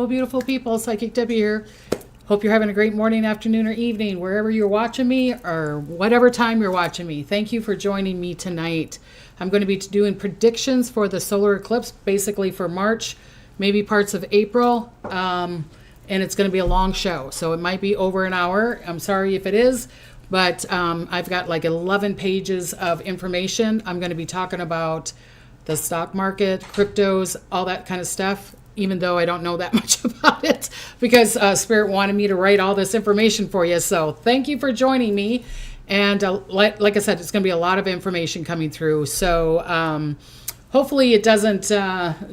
Hello, beautiful people. Psychic Debbie here. Hope you're having a great morning, afternoon, or evening, wherever you're watching me or whatever time you're watching me. Thank you for joining me tonight. I'm going to be doing predictions for the solar eclipse, basically for March, maybe parts of April, and it's going to be a long show. So it might be over an hour. I'm sorry if it is, but I've got like 11 pages of information. I'm going to be talking about the stock market, cryptos, all that kind of stuff, even though I don't know that much about it, because Spirit wanted me to write all this information for you. So thank you for joining me. And like I said, it's going to be a lot of information coming through. So hopefully it doesn't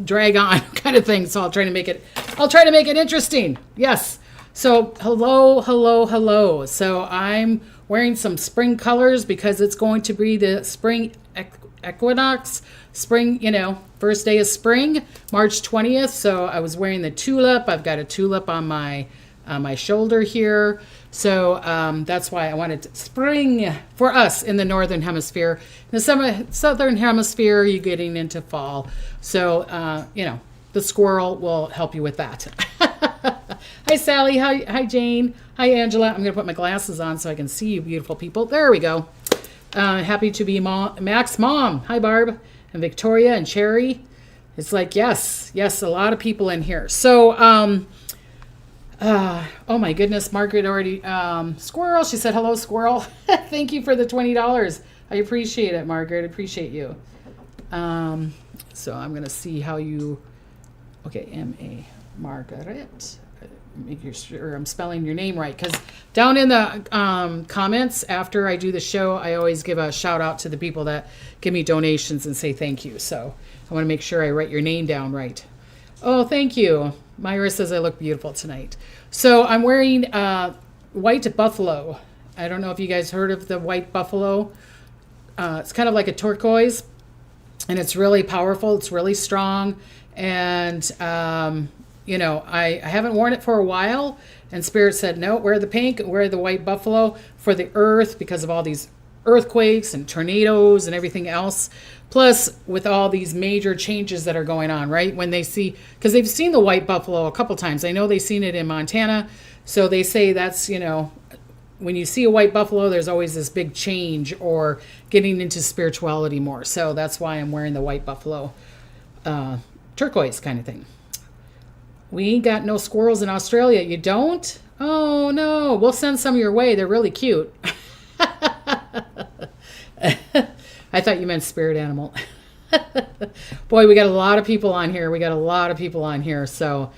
drag on kind of thing. So I'll try to make it interesting. Yes. So hello. So I'm wearing some spring colors because it's going to be the spring equinox. Spring, first day of spring, March 20th. So I was wearing the tulip. I've got a tulip on my shoulder here. So that's why I wanted spring for us in the northern hemisphere. In the southern hemisphere, you're getting into fall. So, the squirrel will help you with that. Hi, Sally. Hi, Jane. Hi, Angela. I'm going to put my glasses on so I can see you beautiful people. There we go. Happy to be Mac's mom. Hi, Barb. And Victoria and Cherry. It's like, yes, a lot of people in here. So, oh my goodness, Margaret already, Squirrel, she said, hello, Squirrel. Thank you for the $20. I appreciate it, Margaret. I appreciate you. So I'm going to see how you, okay, M-A, Margaret. Make sure I'm spelling your name right, because down in the comments after I do the show, I always give a shout out to the people that give me donations and say thank you. So I want to make sure I write your name down right. Oh, thank you. Myra says I look beautiful tonight. So I'm wearing white buffalo. I don't know if you guys heard of the white buffalo. It's kind of like a turquoise, and it's really powerful. It's really strong, and I haven't worn it for a while, and Spirit said, no, wear the pink, wear the white buffalo for the earth because of all these earthquakes and tornadoes and everything else. Plus, with all these major changes that are going on, right? When they see, because they've seen the white buffalo a couple times. I know they've seen it in Montana. So they say that's, when you see a white buffalo, there's always this big change or getting into spirituality more. So that's why I'm wearing the white buffalo turquoise kind of thing. We ain't got no squirrels in Australia. You don't? Oh, no. We'll send some your way. They're really cute. I thought you meant spirit animal. Boy, we got a lot of people on here. So,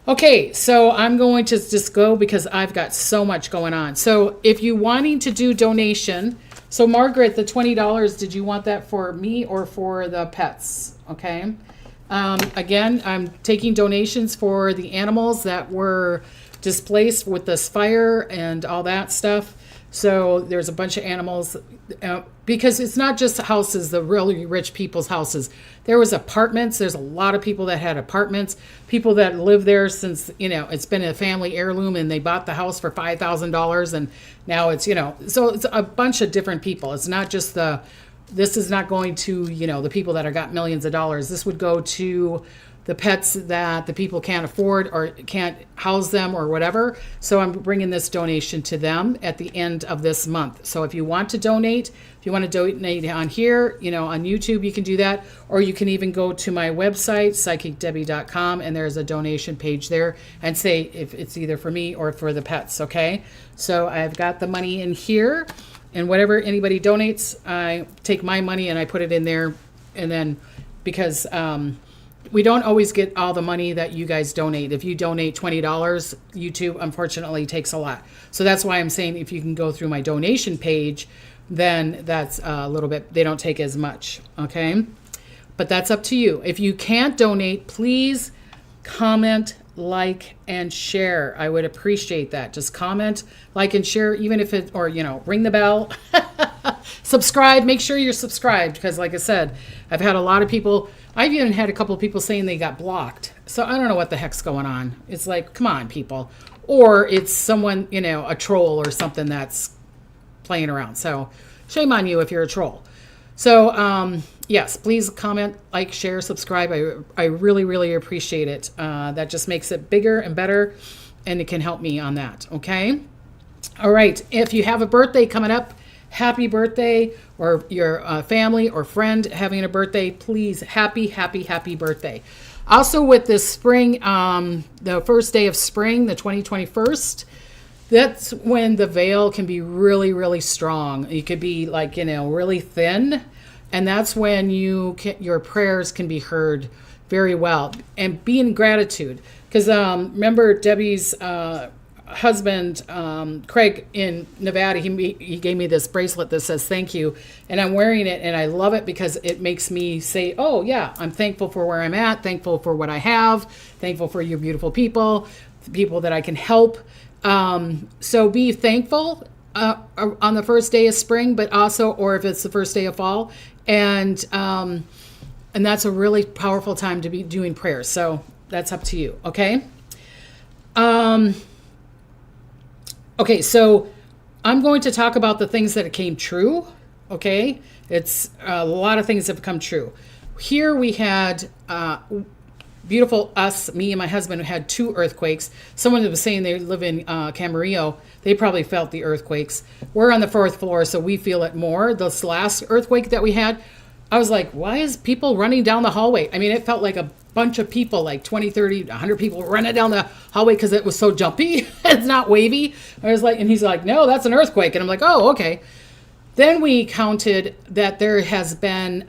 okay. So I'm going to just go because I've got so much going on. So if you wanting to do donation, so Margaret, the $20, did you want that for me or for the pets? Okay. Again, I'm taking donations for the animals that were displaced with this fire and all that stuff. So there's a bunch of animals because it's not just houses, the really rich people's houses. There was apartments. There's a lot of people that had apartments, people that live there since, it's been a family heirloom and they bought the house for $5,000 and now it's, so it's a bunch of different people. It's not just this is not going to, the people that have got millions of dollars. This would go to the pets that the people can't afford or can't house them or whatever. So I'm bringing this donation to them at the end of this month. So if you want to donate, on here, on YouTube, you can do that. Or you can even go to my website, psychicdebbie.com, and there's a donation page there and say if it's either for me or for the pets, okay? So I've got the money in here. And whatever anybody donates, I take my money and I put it in there. And then because we don't always get all the money that you guys donate. If you donate $20, YouTube unfortunately takes a lot. So that's why I'm saying if you can go through my donation page, then that's a little bit, they don't take as much. Okay. But that's up to you. If you can't donate, please comment, like, and share. I would appreciate that. Just comment, like, and share, even if it, or, ring the bell, subscribe, make sure you're subscribed. Because like I said, I've had a lot of people, I've even had a couple of people saying they got blocked. So I don't know what the heck's going on. It's like, come on, people. Or it's someone, a troll or something that's playing around. So shame on you if you're a troll. So, yes, please comment, like, share, subscribe. I really, really appreciate it. That just makes it bigger and better, and it can help me on that. Okay. All right. If you have a birthday coming up, happy birthday, or your family or friend having a birthday, please, happy, happy, happy birthday. Also, with this spring, the first day of spring, the 2021st, that's when the veil can be really, really strong. You could be like, really thin. And that's when your prayers can be heard very well. And be in gratitude. Because remember Debbie's husband, Craig, in Nevada, he gave me this bracelet that says thank you. And I'm wearing it, and I love it because it makes me say, oh, yeah, I'm thankful for where I'm at, thankful for what I have, thankful for you beautiful people, the people that I can help. So be thankful on the first day of spring, but also, or if it's the first day of fall, and that's a really powerful time to be doing prayers. So that's up to you. Okay. Okay. So I'm going to talk about the things that came true. Okay. It's a lot of things have come true. Here we had, beautiful me and my husband had 2 earthquakes. Someone was saying they live in Camarillo. They probably felt the earthquakes. We're on the 4th floor, so we feel it more. This last earthquake that we had, I was like, why is people running down the hallway? I mean, it felt like a bunch of people, like 20, 30, 100 people running down the hallway because it was so jumpy. It's not wavy. I was like, and he's like, no, that's an earthquake. And I'm like, oh, okay. Then we counted that there has been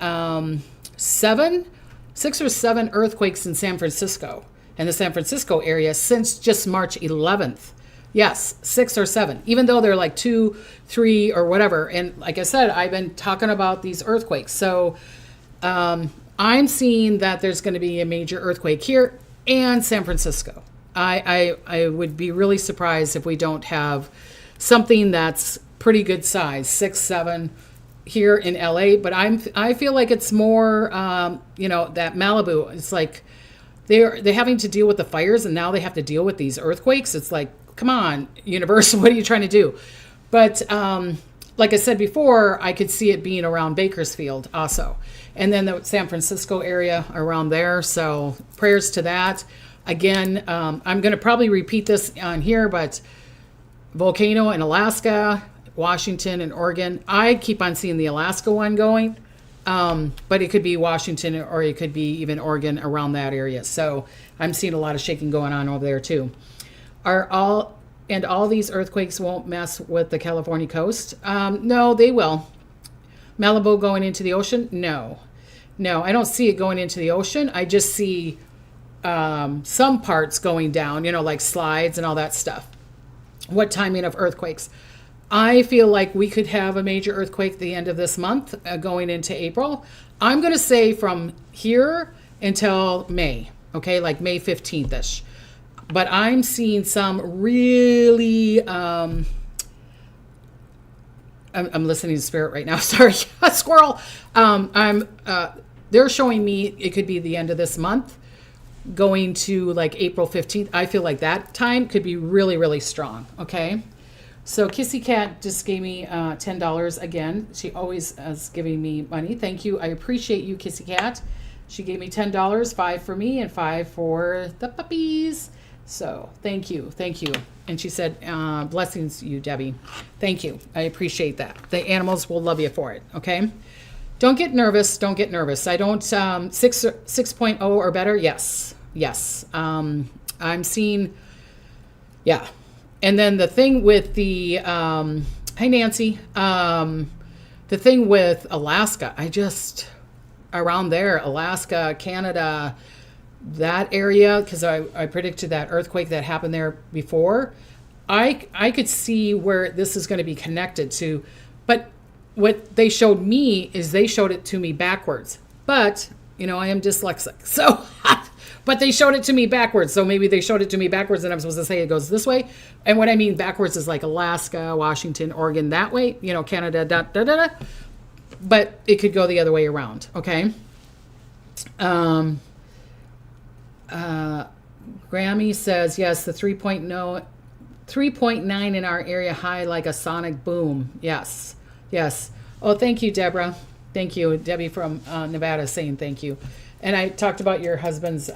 6 or 7 earthquakes in San Francisco and the San Francisco area since just March 11th. Yes, 6 or 7, even though they're like 2, 3 or whatever. And like I said, I've been talking about these earthquakes. So I'm seeing that there's going to be a major earthquake here and San Francisco. I would be really surprised if we don't have something that's pretty good size, 6, 7 here in LA, but I feel like it's more, that Malibu. It's like they're having to deal with the fires, and now they have to deal with these earthquakes. It's like, come on, universe, what are you trying to do? But like I said before, I could see it being around Bakersfield also, and then the San Francisco area around there. So prayers to that. Again, I'm going to probably repeat this on here, but volcano in Alaska, Washington and Oregon. I keep on seeing the Alaska one going, but it could be Washington or it could be even Oregon, around that area. So I'm seeing a lot of shaking going on over there too. All these earthquakes won't mess with the California coast? No, they will. Malibu going into the ocean? No, I don't see it going into the ocean. I just see some parts going down, like slides and all that stuff. What timing of earthquakes? I feel like we could have a major earthquake at the end of this month, going into April. I'm going to say from here until May, okay, like May 15th-ish. But I'm seeing some really, I'm listening to spirit right now. Sorry, a squirrel. They're showing me it could be the end of this month, going to like April 15th. I feel like that time could be really, really strong, okay? So Kissy Cat just gave me $10 again. She always is giving me money. Thank you. I appreciate you, Kissy Cat. She gave me $10, 5 for me and 5 for the puppies. So thank you. And she said, blessings you, Debbie. Thank you. I appreciate that. The animals will love you for it. Okay. Don't get nervous. I don't, 6.0 or better. Yes. I'm seeing, yeah. And then the thing with the, hi Nancy, the thing with Alaska, around there, Alaska, Canada, that area, because I predicted that earthquake that happened there before, I could see where this is going to be connected to, but what they showed me is they showed it to me backwards. But, I am dyslexic, so... But they showed it to me backwards, so maybe they showed it to me backwards and I'm supposed to say it goes this way. And what I mean backwards is like Alaska, Washington, Oregon, that way, Canada, But it could go the other way around, okay? Grammy says, yes, the 3.9 in our area high like a sonic boom. Yes. Oh, thank you, Deborah. Thank you, Debbie from Nevada, saying thank you. And I talked about your husband's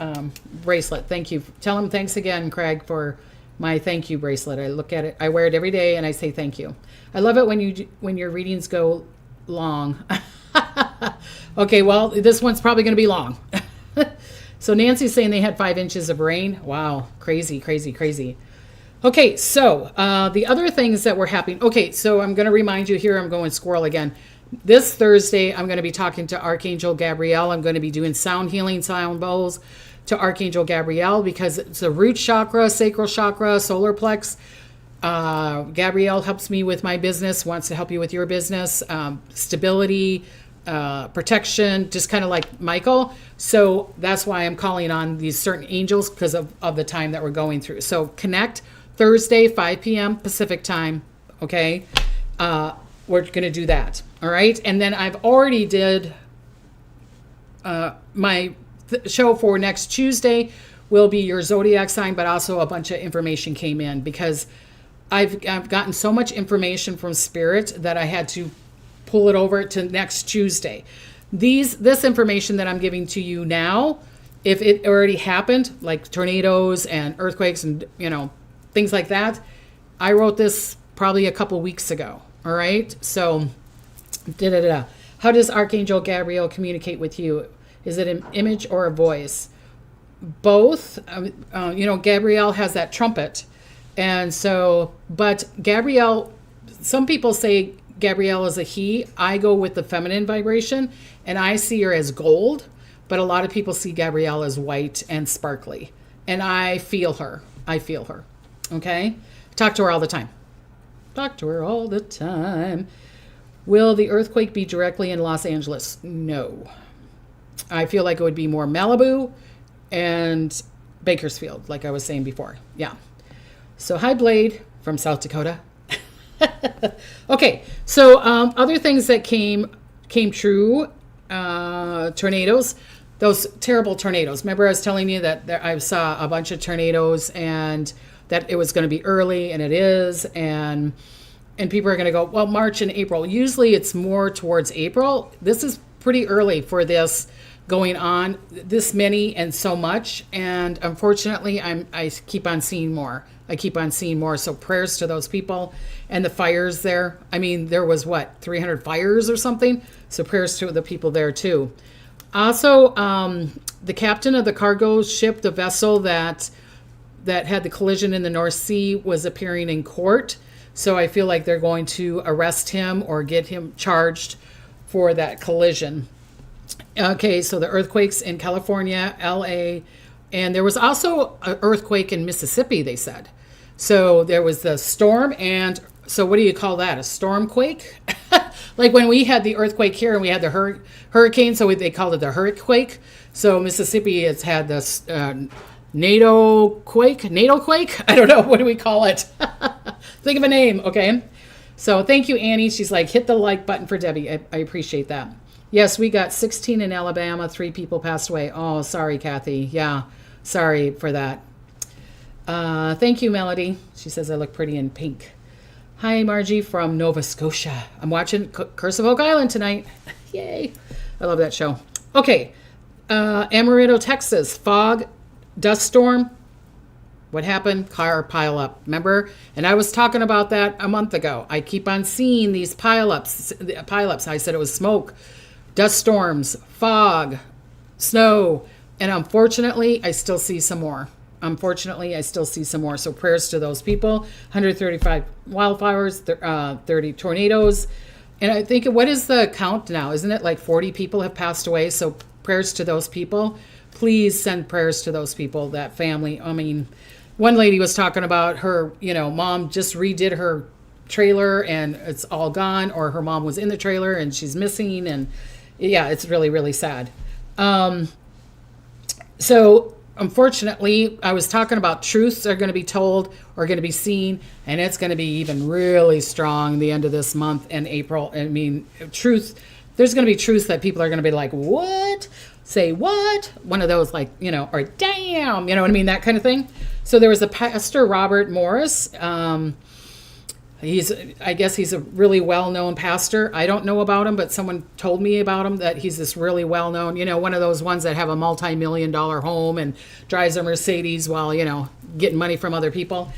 bracelet. Thank you. Tell him thanks again, Craig, for my thank you bracelet. I look at it, I wear it every day, and I say thank you. I love it when your readings go long. Okay, well, this one's probably going to be long. So Nancy's saying they had 5 inches of rain. Wow, crazy, crazy, crazy. Okay, so the other things that were happening. Okay, so I'm going to remind you here, I'm going squirrel again. This Thursday, I'm going to be talking to Archangel Gabrielle. I'm going to be doing sound healing sound bowls to Archangel Gabrielle because it's a root chakra, sacral chakra, solar plex. Gabrielle helps me with my business, wants to help you with your business, stability, protection, just kind of like Michael. So that's why I'm calling on these certain angels because of the time that we're going through. So connect Thursday, 5 p.m. Pacific time. Okay. We're going to do that. All right. And then I've already did my show for next Tuesday will be your zodiac sign, but also a bunch of information came in because I've gotten so much information from Spirit that I had to pull it over to next Tuesday. This information that I'm giving to you now, if it already happened, like tornadoes and earthquakes and, things like that, I wrote this probably a couple weeks ago. All right. So, how does Archangel Gabriel communicate with you? Is it an image or a voice? Both. Gabrielle has that trumpet. And so, but Gabrielle, some people say Gabrielle is a he. I go with the feminine vibration and I see her as gold, but a lot of people see Gabrielle as white and sparkly. And I feel her. Okay. Talk to her all the time. Will the earthquake be directly in Los Angeles? No. I feel like it would be more Malibu and Bakersfield, like I was saying before. Yeah. So hi, Blade from South Dakota. Okay. So other things that came true, tornadoes, those terrible tornadoes. Remember I was telling you that I saw a bunch of tornadoes and that it was going to be early, and it is, and people are going to go, well, March and April. Usually it's more towards April. This is pretty early for this going on, this many and so much, and unfortunately I keep on seeing more. So prayers to those people and the fires there. I mean, there was 300 fires or something, so prayers to the people there too. Also, the captain of the cargo ship, the vessel that had the collision in the North Sea, was appearing in court. So I feel like they're going to arrest him or get him charged for that collision. Okay, so the earthquakes in California, LA, and there was also an earthquake in Mississippi, they said. So there was the storm, and so what do you call that? A stormquake? Like when we had the earthquake here and we had the hurricane, so they called it the hurricane. So Mississippi has had this NATO quake. I don't know. What do we call it? Think of a name. Okay. So thank you, Annie. She's like, hit the like button for Debbie. I appreciate that. Yes, we got 16 in Alabama. 3 people passed away. Oh, sorry, Kathy. Yeah. Sorry for that. Thank you, Melody. She says I look pretty in pink. Hi, Margie from Nova Scotia. I'm watching Curse of Oak Island tonight. Yay. I love that show. Okay. Amarillo, Texas. Fog. Dust storm. What happened? Car pile up. Remember? And I was talking about that a month ago. I keep on seeing these pile-ups. I said it was smoke, dust storms, fog, snow. And unfortunately, I still see some more. So prayers to those people. 135 wildfires, 30 tornadoes. And I think, what is the count now? Isn't it like 40 people have passed away? So prayers to those people. Please send prayers to those people, that family. I mean, one lady was talking about her, mom just redid her trailer and it's all gone, or her mom was in the trailer and she's missing. And yeah, it's really, really sad. So unfortunately, I was talking about truths are going to be told or going to be seen, and it's going to be even really strong the end of this month and April. I mean, truth, there's going to be truths that people are going to be like, what? Say what? One of those, like, or damn, you know what I mean? That kind of thing. So there was a pastor, Robert Morris. I guess he's a really well-known pastor. I don't know about him, but someone told me about him, that he's this really well-known, one of those ones that have a multi-million-dollar home and drives a Mercedes while, getting money from other people.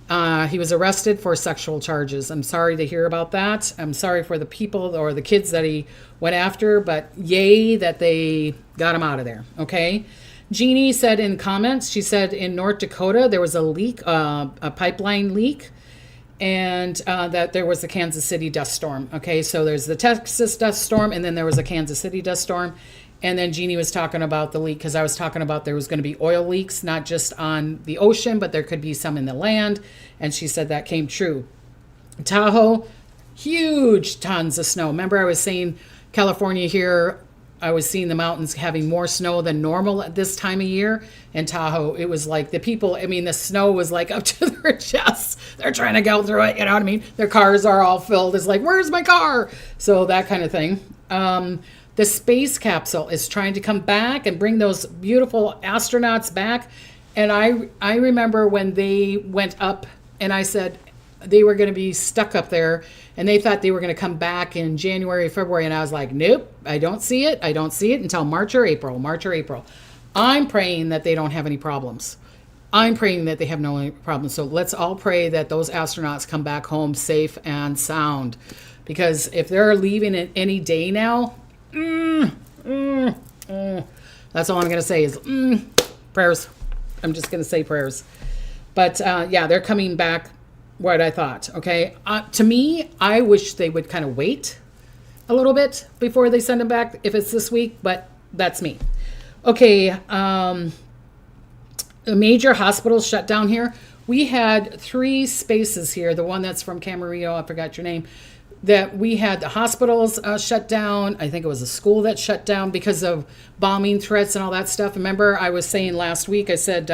He was arrested for sexual charges. I'm sorry to hear about that. I'm sorry for the people or the kids that he went after, but yay that they got him out of there. Okay. Jeannie said in comments, she said in North Dakota, there was a leak, a pipeline leak, and that there was the Kansas City dust storm. Okay, so there's the Texas dust storm, and then there was a Kansas City dust storm. And then Jeannie was talking about the leak, because I was talking about there was going to be oil leaks, not just on the ocean, but there could be some in the land. And she said that came true. Tahoe, huge tons of snow. Remember I was saying California here, I was seeing the mountains having more snow than normal at this time of year. In Tahoe, it was like the people, the snow was like up to their chests. They're trying to go through it, you know what I mean? Their cars are all filled. It's like, where's my car? So that kind of thing. The space capsule is trying to come back and bring those beautiful astronauts back. And I remember when they went up, and I said they were going to be stuck up there, and they thought they were going to come back in January, February. And I was like, nope, I don't see it. I don't see it until March or April. I'm praying that they don't have any problems. I'm praying that they have no problems. So let's all pray that those astronauts come back home safe and sound. Because if they're leaving it any day now, that's all I'm going to say is prayers. I'm just going to say prayers. But yeah, they're coming back what I thought. Okay. To me, I wish they would kind of wait a little bit before they send them back if it's this week, but that's me. Okay. Major hospitals shut down here. We had 3 spaces here. The one that's from Camarillo, I forgot your name, that we had the hospitals shut down. I think it was a school that shut down because of bombing threats and all that stuff. Remember, I was saying last week, I said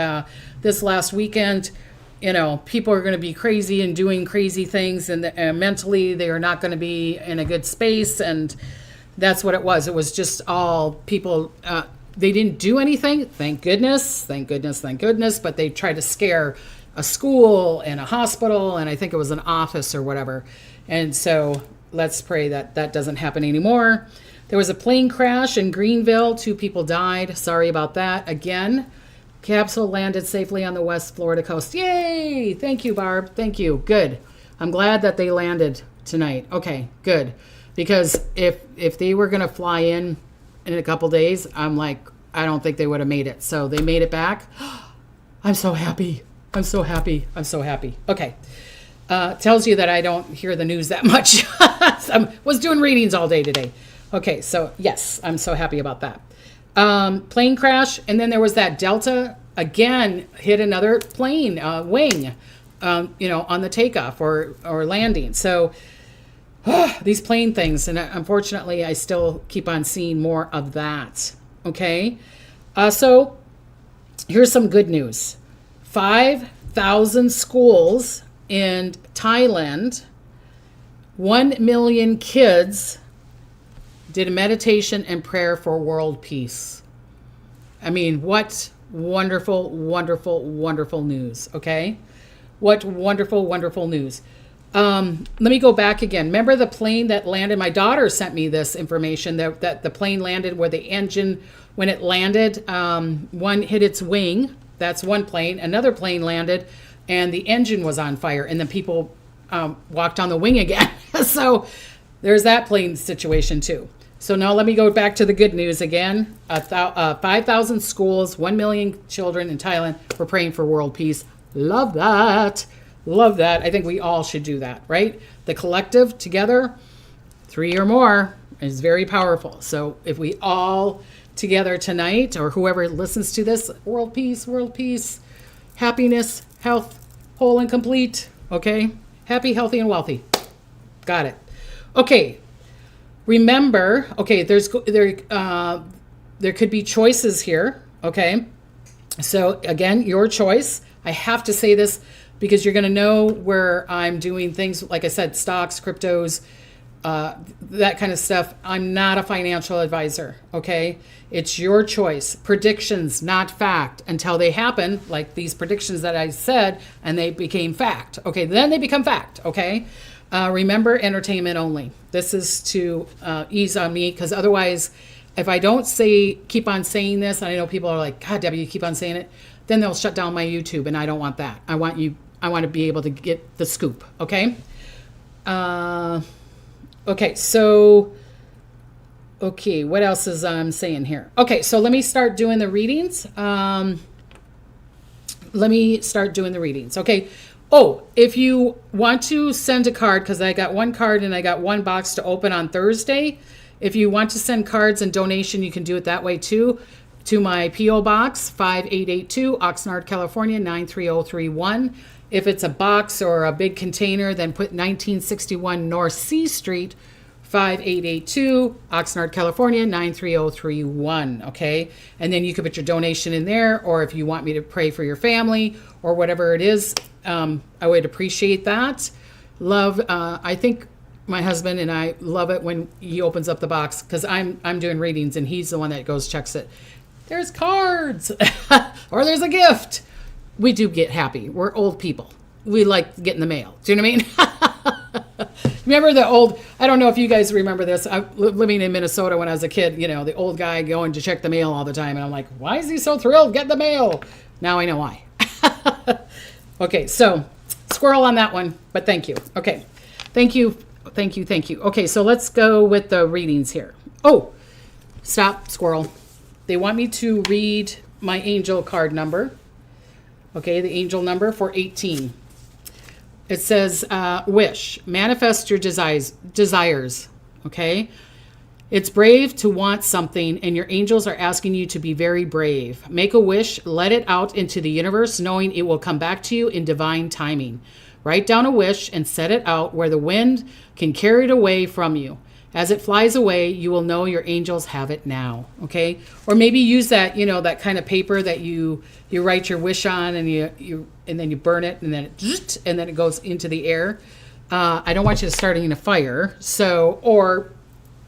this last weekend, people are going to be crazy and doing crazy things, and mentally they are not going to be in a good space. And that's what it was. It was just all people. They didn't do anything. Thank goodness, but they tried to scare a school and a hospital, and I think it was an office or whatever. And so let's pray that that doesn't happen anymore. There was a plane crash in Greenville. 2 people died. Sorry about that. Again, capsule landed safely on the West Florida coast. Yay! Thank you, Barb. Thank you. Good. I'm glad that they landed tonight. Okay, good. Because if they were going to fly in a couple days, I'm like, I don't think they would have made it. So they made it back. I'm so happy. Okay. Tells you that I don't hear the news that much. I was doing readings all day today. Okay, so yes, I'm so happy about that. Plane crash, and then there was that Delta, again, hit another plane wing, on the takeoff or landing. So these plane things, and unfortunately, I still keep on seeing more of that. Okay, so here's some good news. 5,000 schools in Thailand, 1 million kids did a meditation and prayer for world peace. I mean, what wonderful, wonderful, wonderful news, okay? What wonderful, wonderful news. Let me go back again. Remember the plane that landed? My daughter sent me this information that the plane landed where the engine, when it landed, one hit its wing. That's one plane. Another plane landed, and the engine was on fire, and then people walked on the wing again. So there's that plane situation too. So now let me go back to the good news again. 5,000 schools, 1 million children in Thailand were praying for world peace. Love that. Love that. I think we all should do that, right? The collective together, 3 or more, is very powerful. So if we all together tonight, or whoever listens to this, world peace, happiness, health, whole and complete. Okay? Happy, healthy, and wealthy. Got it. Okay. Remember, okay, there could be choices here. Okay? So again, your choice. I have to say this because you're going to know where I'm doing things, like I said, stocks, cryptos, that kind of stuff. I'm not a financial advisor, okay? It's your choice. Predictions, not fact, until they happen, like these predictions that I said, and they became fact. Okay, then they become fact, okay? Remember, entertainment only. This is to ease on me, because otherwise, if I don't keep on saying this, and I know people are like, God, Debbie, you keep on saying it, then they'll shut down my YouTube, and I don't want that. I want to be able to get the scoop, okay? Okay, so, what else is I'm saying here? Okay, so let me start doing the readings. Okay. Oh, if you want to send a card, because I got one card and I got one box to open on Thursday. If you want to send cards and donation, you can do it that way too. To my P.O. Box, 5882, Oxnard, California, 93031. If it's a box or a big container, then put 1961 North C Street, 5882, Oxnard, California, 93031, okay? And then you can put your donation in there, or if you want me to pray for your family or whatever it is, I would appreciate that. Love, I think my husband and I love it when he opens up the box, because I'm doing readings and he's the one that goes checks it. There's cards or there's a gift. We do get happy. We're old people. We like getting the mail. Do you know what I mean? Remember the old, I don't know if you guys remember this. I living in Minnesota when I was a kid, the old guy going to check the mail all the time. And I'm like, why is he so thrilled? Get the mail. Now I know why. Okay, so squirrel on that one, but thank you. Okay, thank you. Okay, so let's go with the readings here. Oh, stop, squirrel. They want me to read my angel card number. Okay, the angel number for 18. It says, wish, manifest your desires. Okay, it's brave to want something, and your angels are asking you to be very brave. Make a wish, let it out into the universe, knowing it will come back to you in divine timing. Write down a wish and set it out where the wind can carry it away from you. As it flies away, you will know your angels have it now, okay? Or maybe use that, that kind of paper that you write your wish on, and then you burn it, and then it goes into the air. I don't want you to start in a fire, or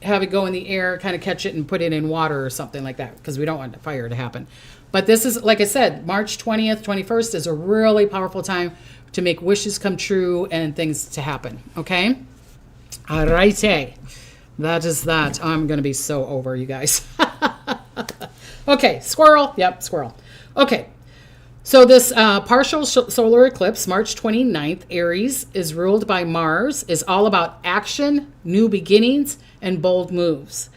have it go in the air, kind of catch it and put it in water or something like that, because we don't want the fire to happen. But this is, like I said, March 20th, 21st is a really powerful time to make wishes come true and things to happen, okay? All righty. That is that. I'm going to be so over, you guys. Okay, squirrel. Yep, squirrel. Okay, so this partial solar eclipse, March 29th, Aries, is ruled by Mars, is all about action, new beginnings, and bold moves.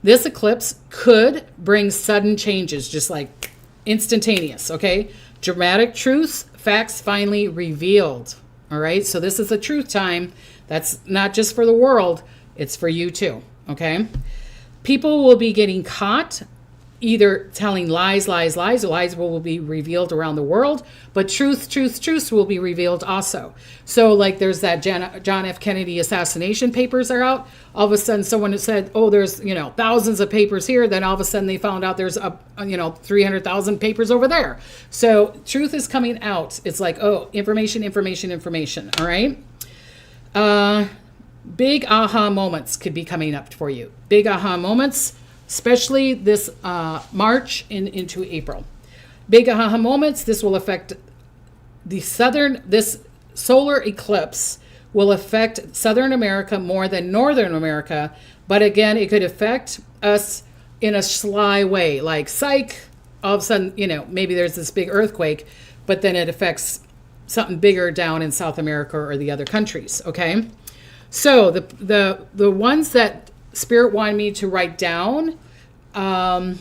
This eclipse could bring sudden changes, just like instantaneous, okay? Dramatic truths, facts finally revealed, all right? So this is a truth time. That's not just for the world. It's for you too, okay? People will be getting caught either telling lies will be revealed around the world, but truths will be revealed also. So like there's that John F. Kennedy assassination papers are out. All of a sudden someone said, oh, there's, thousands of papers here. Then all of a sudden they found out there's 300,000 papers over there. So truth is coming out. It's like, oh, information. All right. Big aha moments could be coming up for you. Big aha moments, especially this March into April. Big aha moments, this will affect this solar eclipse will affect Southern America more than Northern America. But again, it could affect us in a sly way, like psych, all of a sudden, maybe there's this big earthquake, but then it affects something bigger down in South America or the other countries, okay? So the ones that Spirit wanted me to write down are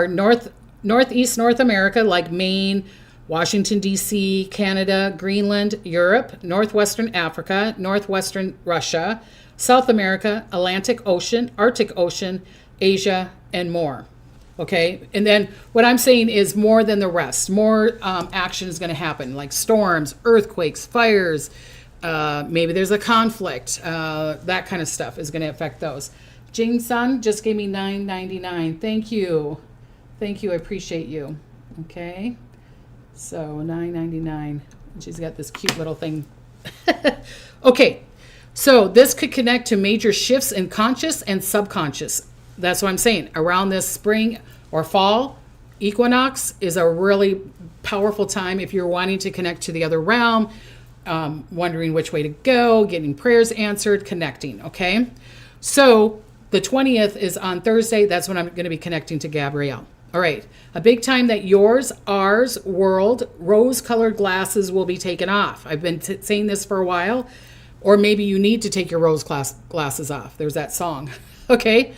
Northeast North America, like Maine, Washington, D.C., Canada, Greenland, Europe, Northwestern Africa, Northwestern Russia, South America, Atlantic Ocean, Arctic Ocean, Asia, and more. Okay, and then what I'm saying is more than the rest. More action is going to happen, like storms, earthquakes, fires. Maybe there's a conflict. That kind of stuff is going to affect those. Jing Sun just gave me $9.99. Thank you. I appreciate you. Okay, so $9.99. She's got this cute little thing. Okay, So this could connect to major shifts in conscious and subconscious. That's what I'm saying. Around this spring or fall equinox is a really powerful time if you're wanting to connect to the other realm, wondering which way to go, getting prayers answered, connecting, okay? So the 20th is on Thursday. That's when I'm going to be connecting to Gabrielle. All right. A big time that yours, ours, world, rose-colored glasses will be taken off. I've been saying this for a while. Or maybe you need to take your rose glasses off. There's that song. Okay.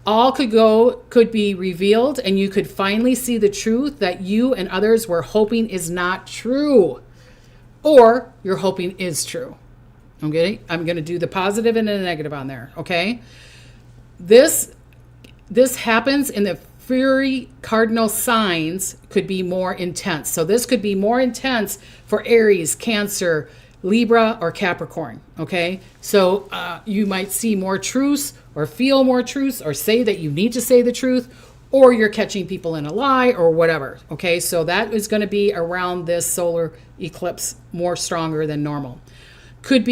All could be revealed, and you could finally see the truth that you and others were hoping is not true. Or you're hoping is true. Okay. I'm going to do the positive and the negative on there. Okay. This happens in the Fury cardinal signs could be more intense. So this could be more intense for Aries, Cancer, Libra, or Capricorn. Okay. So you might see more truths or feel more truths or say that you need to say the truth, or you're catching people in a lie or whatever. Okay. So that is going to be around this solar eclipse more stronger than normal. Could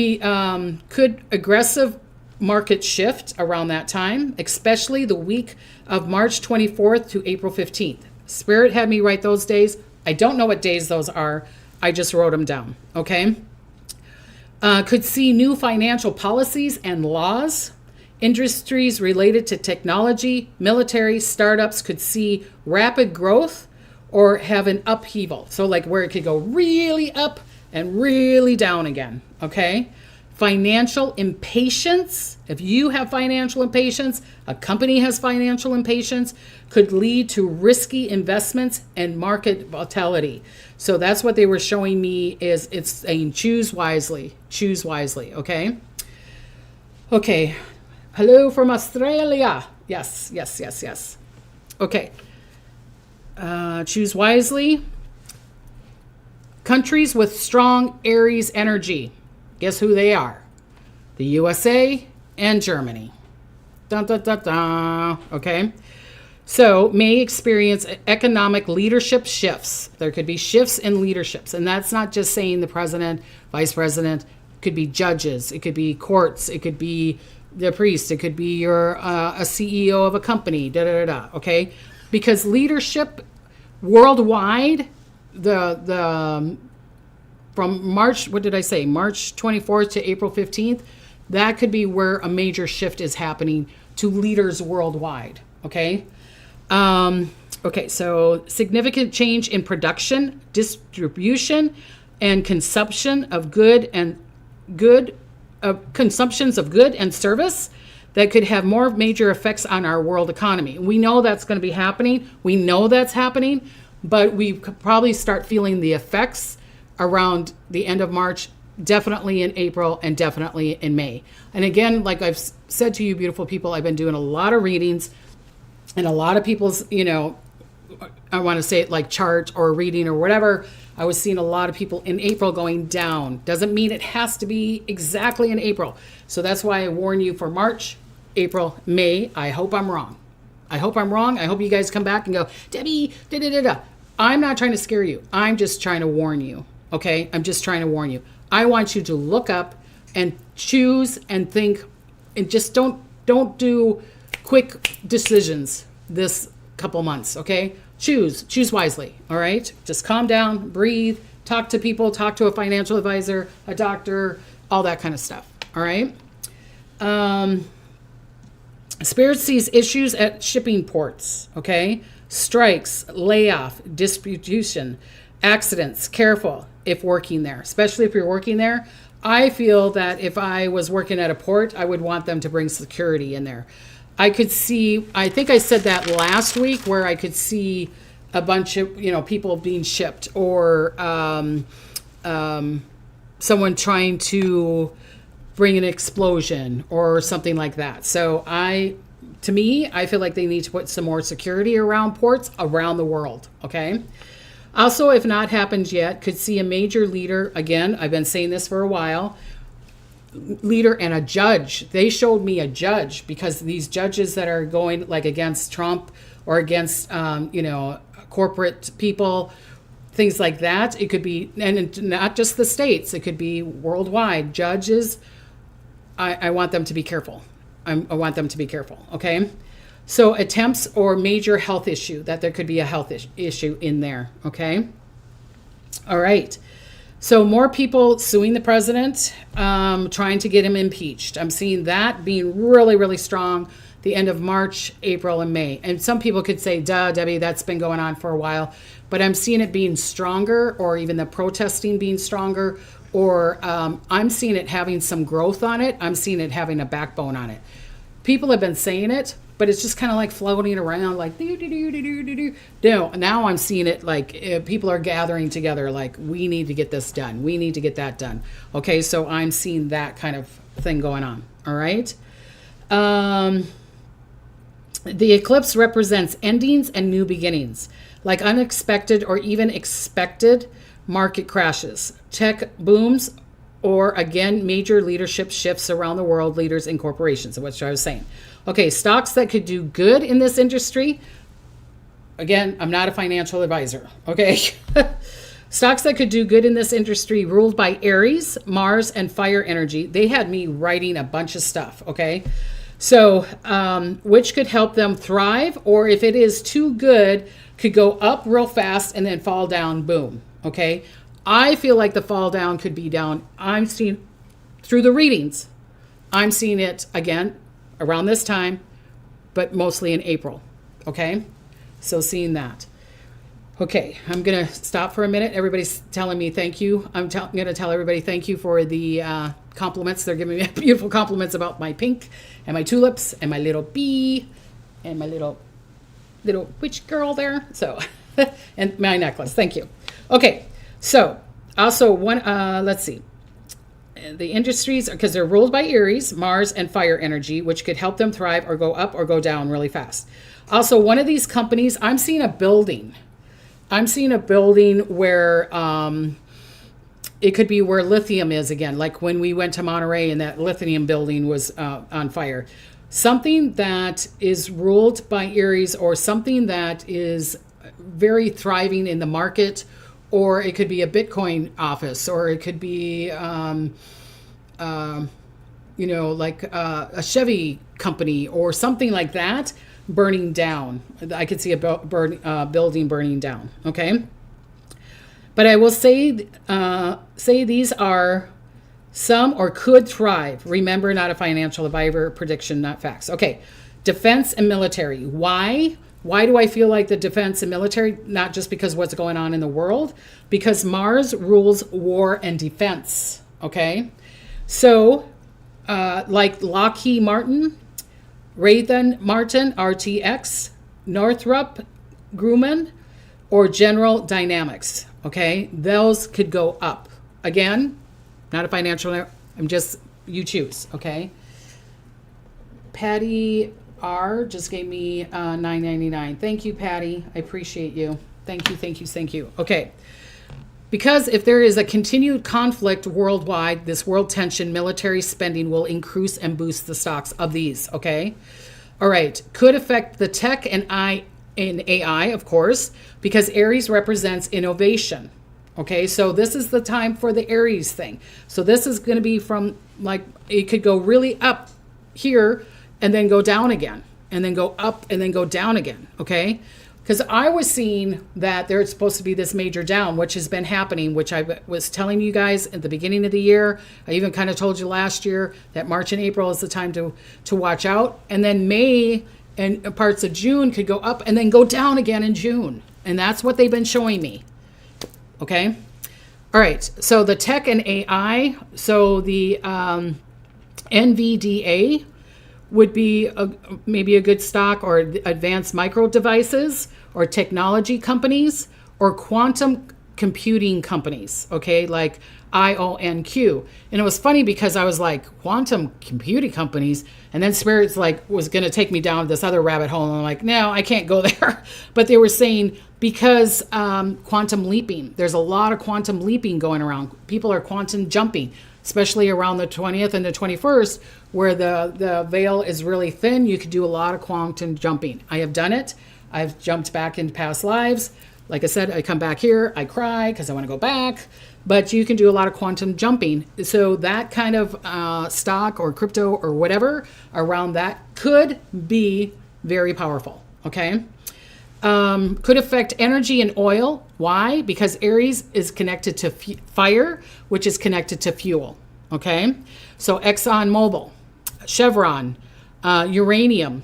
aggressive market shift around that time, especially the week of March 24th to April 15th. Spirit had me write those days. I don't know what days those are. I just wrote them down. Okay. Could see new financial policies and laws. Industries related to technology, military, startups could see rapid growth or have an upheaval. So like where it could go really up and really down again. Okay. Financial impatience. If you have financial impatience, a company has financial impatience, could lead to risky investments and market volatility. So that's what they were showing me is it's saying choose wisely. Choose wisely. Okay. Okay. Hello from Australia. Yes. Okay. Choose wisely. Countries with strong Aries energy. Guess who they are? The USA and Germany. Dun, dun, dun, dun. Okay. So may experience economic leadership shifts. There could be shifts in leaderships. And that's not just saying the president, vice president. It could be judges. It could be courts. It could be the priest. It could be a CEO of a company. Okay. Because leadership worldwide, from March, what did I say? March 24th to April 15th. That could be where a major shift is happening to leaders worldwide. Okay. Okay. So significant change in production, distribution, and consumption of consumptions of good and service that could have more major effects on our world economy. We know that's going to be happening. We know that's happening, but we could probably start feeling the effects around the end of March, definitely in April, and definitely in May. And again, like I've said to you, beautiful people, I've been doing a lot of readings, and a lot of people's, I want to say it like chart or reading or whatever. I was seeing a lot of people in April going down. Doesn't mean it has to be exactly in April. So that's why I warn you for March, April, May. I hope I'm wrong. I hope you guys come back and go, Debbie, da-da-da-da. I'm not trying to scare you. I'm just trying to warn you. Okay, I'm just trying to warn you. I want you to look up and choose and think, and just don't do quick decisions this couple months. Okay, choose wisely. All right, just calm down, breathe, talk to people, talk to a financial advisor, a doctor, all that kind of stuff. All right. Spirit sees issues at shipping ports. Okay, strikes, layoff, distribution, accidents. Careful if working there, especially if you're working there. I feel that if I was working at a port, I would want them to bring security in there. I could see, I think I said that last week, where I could see a bunch of, people being shipped, or someone trying to bring an explosion or something like that. So I feel like they need to put some more security around ports around the world. Okay. Also, if not happened yet, could see a major leader. Again, I've been saying this for a while. Leader and a judge. They showed me a judge, because these judges that are going like against Trump or against, corporate people, things like that. It could be, and not just the states, it could be worldwide. Judges I want them to be careful. I want them to be careful. Okay. So attempts or major health issue, that there could be a health issue in there. Okay. All right. So more people suing the president, trying to get him impeached. I'm seeing that being really, really strong the end of March, April, and May. And some people could say, duh, Debbie, that's been going on for a while. But I'm seeing it being stronger, or even the protesting being stronger, or I'm seeing it having some growth on it. I'm seeing it having a backbone on it. People have been saying it, but it's just kind of like floating around like, no, now I'm seeing it like people are gathering together like, we need to get this done. We need to get that done. Okay, so I'm seeing that kind of thing going on. All right. The eclipse represents endings and new beginnings, like unexpected or even expected market crashes, tech booms, or again, major leadership shifts around the world, leaders and corporations, which I was saying. Okay, stocks that could do good in this industry. Again, I'm not a financial advisor, okay? Stocks that could do good in this industry ruled by Aries, Mars, and fire energy. They had me writing a bunch of stuff, okay? So, which could help them thrive, or if it is too good, could go up real fast and then fall down, boom, okay? I feel like the fall down could be down. I'm seeing, through the readings, I'm seeing it again around this time, but mostly in April, okay? So seeing that. Okay, I'm going to stop for a minute. Everybody's telling me thank you. I'm going to tell everybody thank you for the compliments. They're giving me beautiful compliments about my pink and my tulips and my little bee and my little witch girl there. So, and my necklace. Thank you. Okay, so also one, let's see. The industries, because they're ruled by Aries, Mars, and fire energy, which could help them thrive or go up or go down really fast. Also, one of these companies, I'm seeing a building. I'm seeing a building where it could be where lithium is again, like when we went to Monterey and that lithium building was on fire. Something that is ruled by Aries, or something that is very thriving in the market, or it could be a Bitcoin office, or it could be, like a Chevy company or something like that burning down. I could see a building burning down. Okay. But I will say these are some or could thrive. Remember, not a financial advisor, prediction, not facts. Okay. Defense and military. Why? Why do I feel like the defense and military? Not just because what's going on in the world, because Mars rules war and defense. Okay. So, like Lockheed Martin, Raytheon Martin, RTX, Northrop Grumman, or General Dynamics. Okay. Those could go up. Again, not a financial, I'm just, you choose. Okay. Patty R just gave me $9.99. Thank you, Patty. I appreciate you. Thank you. Okay. Because if there is a continued conflict worldwide, this world tension, military spending will increase and boost the stocks of these. Okay. All right. Could affect the tech and AI, of course, because Aries represents innovation. Okay. So this is the time for the Aries thing. So this is going to be from like, it could go really up here and then go down again, and then go up and then go down again, okay? Because I was seeing that there's supposed to be this major down, which has been happening, which I was telling you guys at the beginning of the year. I even kind of told you last year that March and April is the time to watch out. And then May and parts of June could go up and then go down again in June. And that's what they've been showing me, okay? All right, so the tech and AI, so the NVDA, would be maybe a good stock, or advanced micro devices, or technology companies, or quantum computing companies, okay, like IONQ. And it was funny because I was like, quantum computing companies, and then Spirit's like was going to take me down this other rabbit hole, and I'm like, no, I can't go there. But they were saying because quantum leaping, there's a lot of quantum leaping going around. People are quantum jumping, especially around the 20th and the 21st, where the veil is really thin. You could do a lot of quantum jumping. I have done it. I've jumped back into past lives. Like I said, I come back here, I cry because I want to go back, but you can do a lot of quantum jumping. So that kind of stock or crypto or whatever around that could be very powerful, okay? Could affect energy and oil. Why? Because Aries is connected to fire, which is connected to fuel, okay? So ExxonMobil, Chevron, uranium,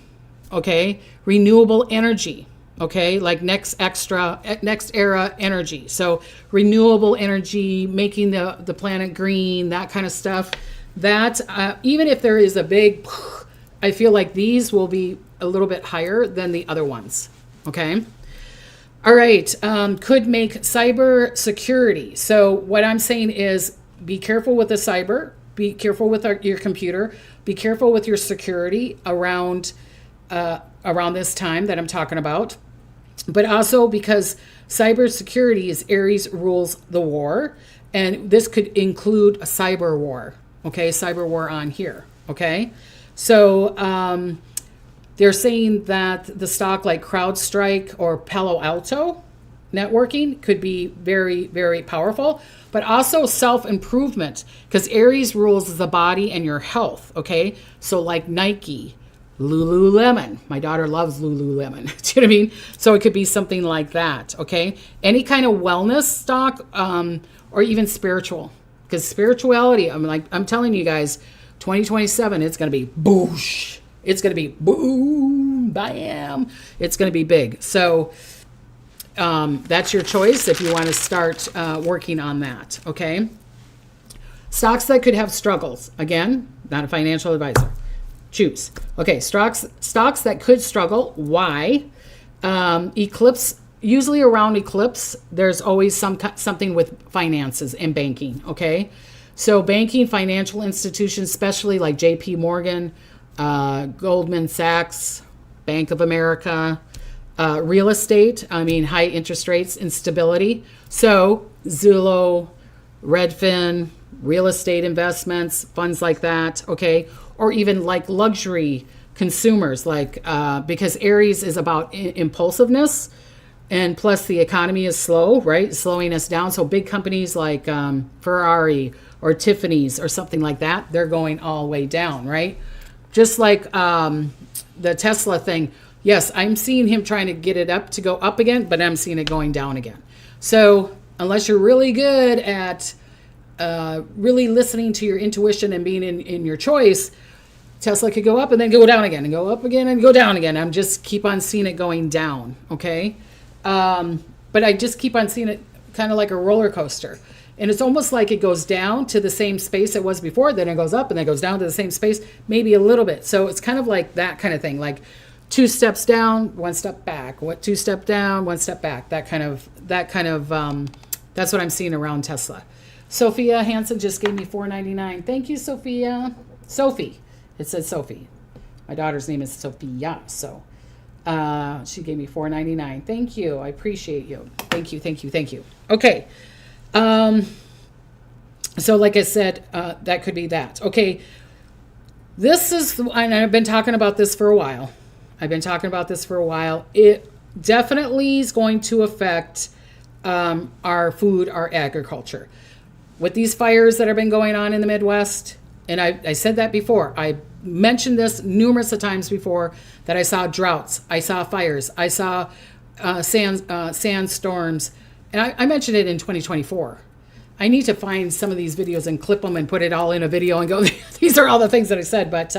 okay? Renewable energy, okay? Like next era energy. So renewable energy, making the planet green, that kind of stuff. That, even if there is a big, I feel like these will be a little bit higher than the other ones. Okay. All right. Could make cyber security. So what I'm saying is be careful with the cyber, be careful with your computer, be careful with your security around this time that I'm talking about. But also because cybersecurity is Aries rules the war. And this could include a cyber war. Okay. Cyber war on here. Okay. So, they're saying that the stock like CrowdStrike or Palo Alto networking could be very, very powerful, but also self-improvement because Aries rules the body and your health, okay? So like Nike, Lululemon. My daughter loves Lululemon. Do you know what I mean? So it could be something like that, okay? Any kind of wellness stock or even spiritual because spirituality, I'm telling you guys, 2027, it's going to be boosh. It's going to be boom, bam. It's going to be big. So that's your choice if you want to start working on that. Okay. Stocks that could have struggles. Again, not a financial advisor. Choose. Okay. Stocks that could struggle. Why? Eclipse. Usually around Eclipse, there's always something with finances and banking. Okay. So banking, financial institutions, especially like JP Morgan, Goldman Sachs, Bank of America, real estate, high interest rates, instability. So Zillow, Redfin, real estate investments, funds like that, okay? Or even like luxury consumers, like because Aries is about impulsiveness, and plus the economy is slow, right? Slowing us down. So big companies like Ferrari or Tiffany's or something like that, they're going all the way down, right? Just like the Tesla thing. Yes, I'm seeing him trying to get it up to go up again, but I'm seeing it going down again. So unless you're really good at really listening to your intuition and being in your choice, Tesla could go up and then go down again and go up again and go down again. I'm just keep on seeing it going down, okay? But I just keep on seeing it kind of like a roller coaster. And it's almost like it goes down to the same space it was before, then it goes up and then it goes down to the same space, maybe a little bit. So it's kind of like that kind of thing, like 2 steps down, 1 step back, 2 step down, 1 step back, that kind of, that's what I'm seeing around Tesla. Sophia Hansen just gave me $4.99. Thank you, Sophia. Sophie. It says Sophie. My daughter's name is Sophia, so she gave me $4.99. Thank you. I appreciate you. Thank you, thank you, thank you. Okay. So like I said, that could be that. Okay. This is, and I've been talking about this for a while. It definitely is going to affect our food, our agriculture. With these fires that have been going on in the Midwest, and I said that before. I mentioned this numerous of times before, that I saw droughts, I saw fires, I saw sandstorms, and I mentioned it in 2024. I need to find some of these videos and clip them and put it all in a video and go, these are all the things that I said. But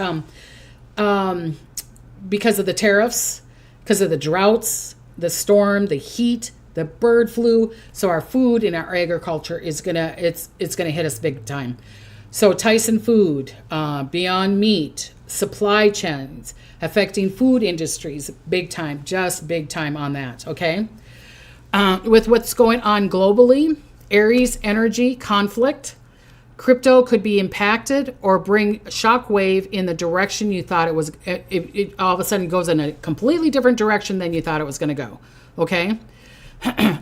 because of the tariffs, because of the droughts, the storm, the heat, the bird flu, so our food and our agriculture is gonna hit us big time. So Tyson Food, Beyond Meat, supply chains affecting food industries, big time, just big time on that. Okay, with what's going on globally, Aries energy conflict, crypto could be impacted or bring shockwave in the direction you thought it was. It all of a sudden goes in a completely different direction than you thought it was going to go. Okay.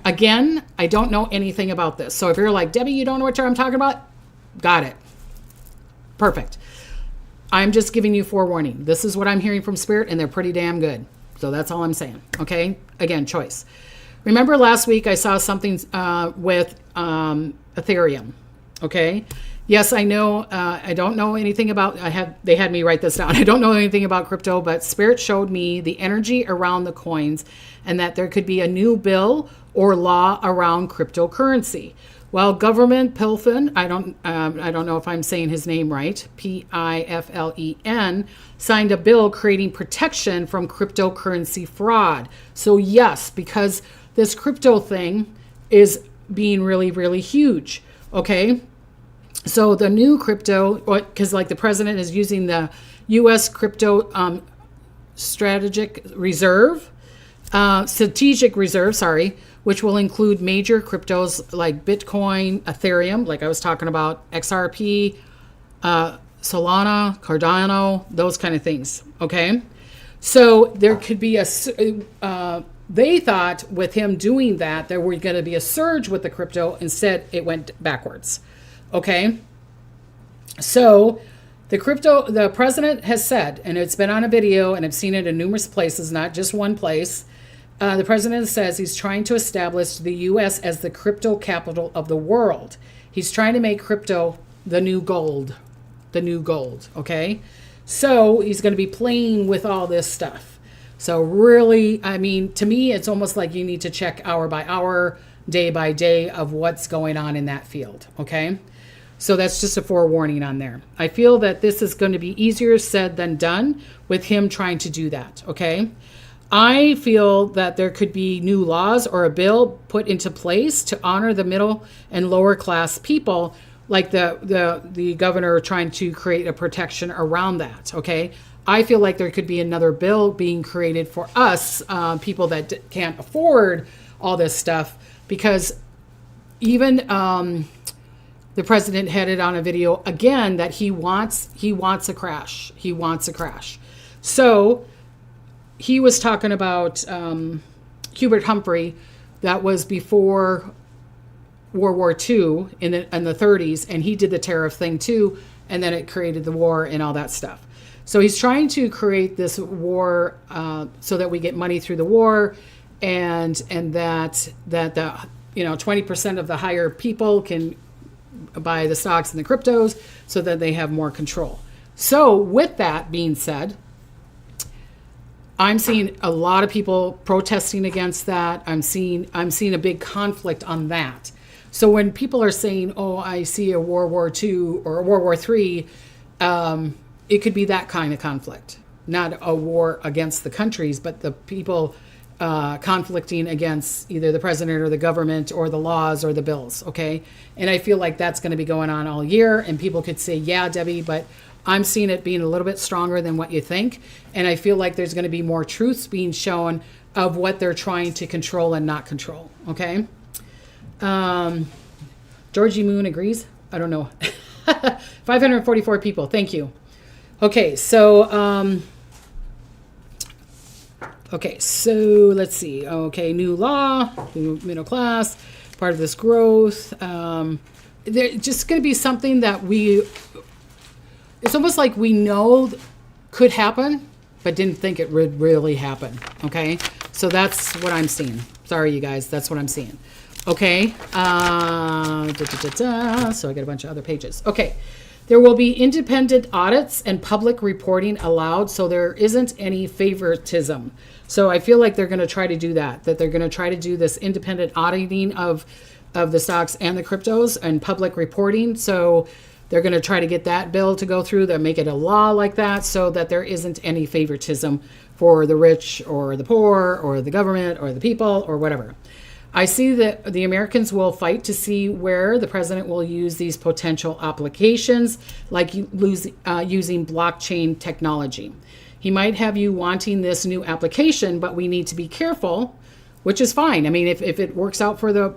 Again, I don't know anything about this. So if you're like, Debbie, you don't know what I'm talking about, got it. Perfect. I'm just giving you forewarning. This is what I'm hearing from Spirit, and they're pretty damn good. So that's all I'm saying. Okay. Again, choice. Remember last week I saw something with Ethereum. Okay. Yes, I know. I don't know anything about. They had me write this down. I don't know anything about crypto, but Spirit showed me the energy around the coins, and that there could be a new bill or law around cryptocurrency. Well, government Pilfen, I don't know if I'm saying his name right, Piflen, signed a bill creating protection from cryptocurrency fraud. So yes, because this crypto thing is being really, really huge. Okay. So the new crypto, because like the president is using the U.S. crypto strategic reserve, which will include major cryptos like Bitcoin, Ethereum, like I was talking about, XRP, Solana, Cardano, those kind of things. Okay. So there could be they thought with him doing that, there were going to be a surge with the crypto. Instead, it went backwards. Okay. So the president has said, and it's been on a video and I've seen it in numerous places, not just one place. The president says he's trying to establish the U.S. as the crypto capital of the world. He's trying to make crypto the new gold. Okay. So he's going to be playing with all this stuff. So really, I mean, to me, it's almost like you need to check hour by hour, day by day of what's going on in that field. Okay. So that's just a forewarning on there. I feel that this is going to be easier said than done with him trying to do that. Okay. I feel that there could be new laws or a bill put into place to honor the middle and lower class people, like the governor trying to create a protection around that. Okay. I feel like there could be another bill being created for us, people that can't afford all this stuff, because even the president had it on a video again that he wants a crash. He wants a crash. So he was talking about Hubert Humphrey. That was before World War II in the 30s, and he did the tariff thing too, and then it created the war and all that stuff. So he's trying to create this war so that we get money through the war, and that the 20% of the higher people can buy the stocks and the cryptos so that they have more control. So with that being said, I'm seeing a lot of people protesting against that. I'm seeing a big conflict on that. So when people are saying, "Oh, I see a World War II or a World War III," it could be that kind of conflict, not a war against the countries, but the people conflicting against either the president or the government or the laws or the bills. Okay, and I feel like that's going to be going on all year. And people could say, "Yeah, Debbie," but I'm seeing it being a little bit stronger than what you think. And I feel like there's going to be more truths being shown of what they're trying to control and not control. Okay. Georgie Moon agrees. I don't know. 544 people. Thank you. Okay. So let's see. Okay. New law, new middle class, part of this growth. There's just going to be something that it's almost like we know could happen, but didn't think it would really happen. Okay. So that's what I'm seeing. Sorry, you guys. That's what I'm seeing. Okay. So I got a bunch of other pages. Okay. There will be independent audits and public reporting allowed, so there isn't any favoritism. So I feel like they're going to try to do that they're going to try to do this independent auditing of the stocks and the cryptos and public reporting. So they're going to try to get that bill to go through. They'll make it a law like that so that there isn't any favoritism for the rich or the poor or the government or the people or whatever. I see that the Americans will fight to see where the president will use these potential applications, like using blockchain technology. He might have you wanting this new application, but we need to be careful, which is fine. I mean, if it works out for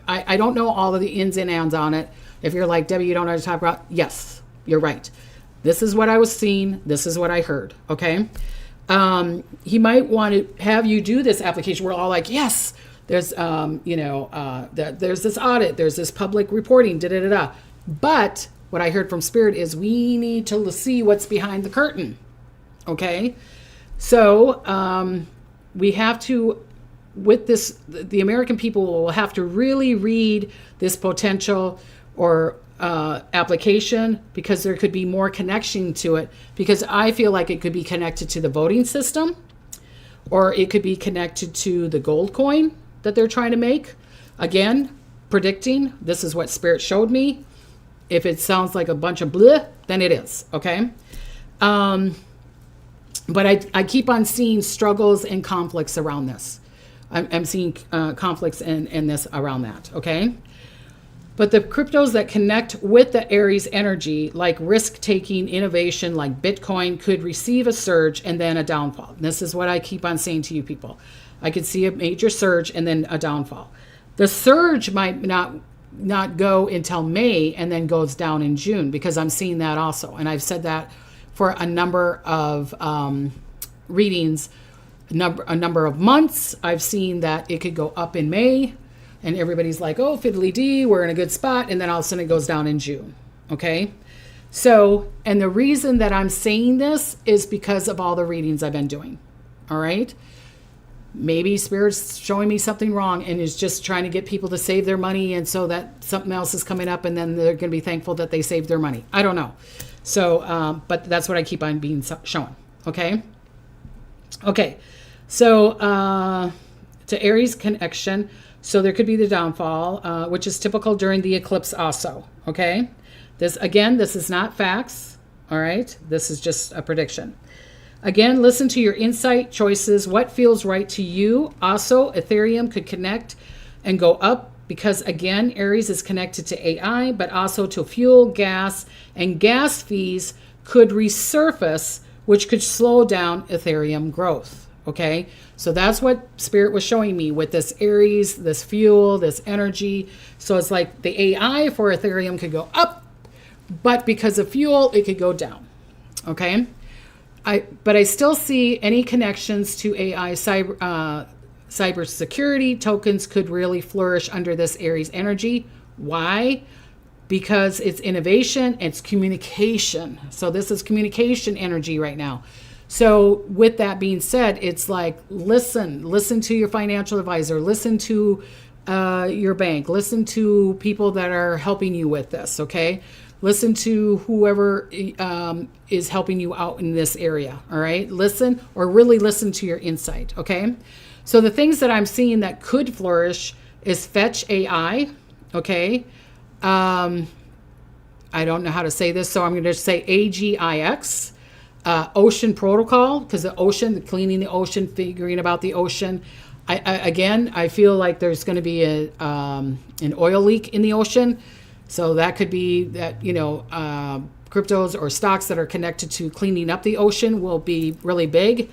I don't know all of the ins and outs on it. If you're like, Debbie, you don't know what to talk about. Yes, you're right. This is what I was seeing. This is what I heard. Okay. He might want to have you do this application. We're all like, yes, there's, there's this audit, there's this public reporting, But what I heard from Spirit is we need to see what's behind the curtain. Okay. So, we have to with this, the American people will have to really read this potential or application, because there could be more connection to it, because I feel like it could be connected to the voting system, or it could be connected to the gold coin that they're trying to make. Again, predicting, this is what Spirit showed me. If it sounds like a bunch of bleh, then it is, okay? But I keep on seeing struggles and conflicts around this. I'm seeing conflicts in this around that, okay? But the cryptos that connect with the Aries energy, like risk-taking innovation, like Bitcoin, could receive a surge and then a downfall. This is what I keep on saying to you people. I could see a major surge and then a downfall. The surge might not go until May and then goes down in June, because I'm seeing that also. And I've said that for a number of readings, a number of months. I've seen that it could go up in May, and everybody's like, oh, fiddly dee, we're in a good spot. And then all of a sudden it goes down in June. Okay. So, and the reason that I'm saying this is because of all the readings I've been doing. All right. Maybe Spirit's showing me something wrong and is just trying to get people to save their money. And so that something else is coming up and then they're going to be thankful that they saved their money. I don't know. So, but that's what I keep on being shown. Okay. Okay. So, to Aries connection. So there could be the downfall, which is typical during the eclipse also, okay? This is not facts, all right? This is just a prediction. Again, listen to your insight, choices, what feels right to you. Also, Ethereum could connect and go up because, again, Aries is connected to AI, but also to fuel, gas, and gas fees could resurface, which could slow down Ethereum growth. Okay, so that's what Spirit was showing me with this Aries, this fuel, this energy. So it's like the AI for Ethereum could go up, but because of fuel, it could go down. Okay, but I still see any connections to AI cybersecurity tokens could really flourish under this Aries energy. Why? Because it's innovation, it's communication. So this is communication energy right now. So with that being said, it's like, listen to your financial advisor, listen to your bank, listen to people that are helping you with this, okay? Listen to whoever is helping you out in this area, all right? Listen, or really listen to your insight, okay? So the things that I'm seeing that could flourish is Fetch AI, okay? I don't know how to say this, so I'm going to say AGIX. Ocean protocol, because the ocean, cleaning the ocean, figuring about the ocean. I feel like there's going to be an oil leak in the ocean. So that could be that, cryptos or stocks that are connected to cleaning up the ocean will be really big.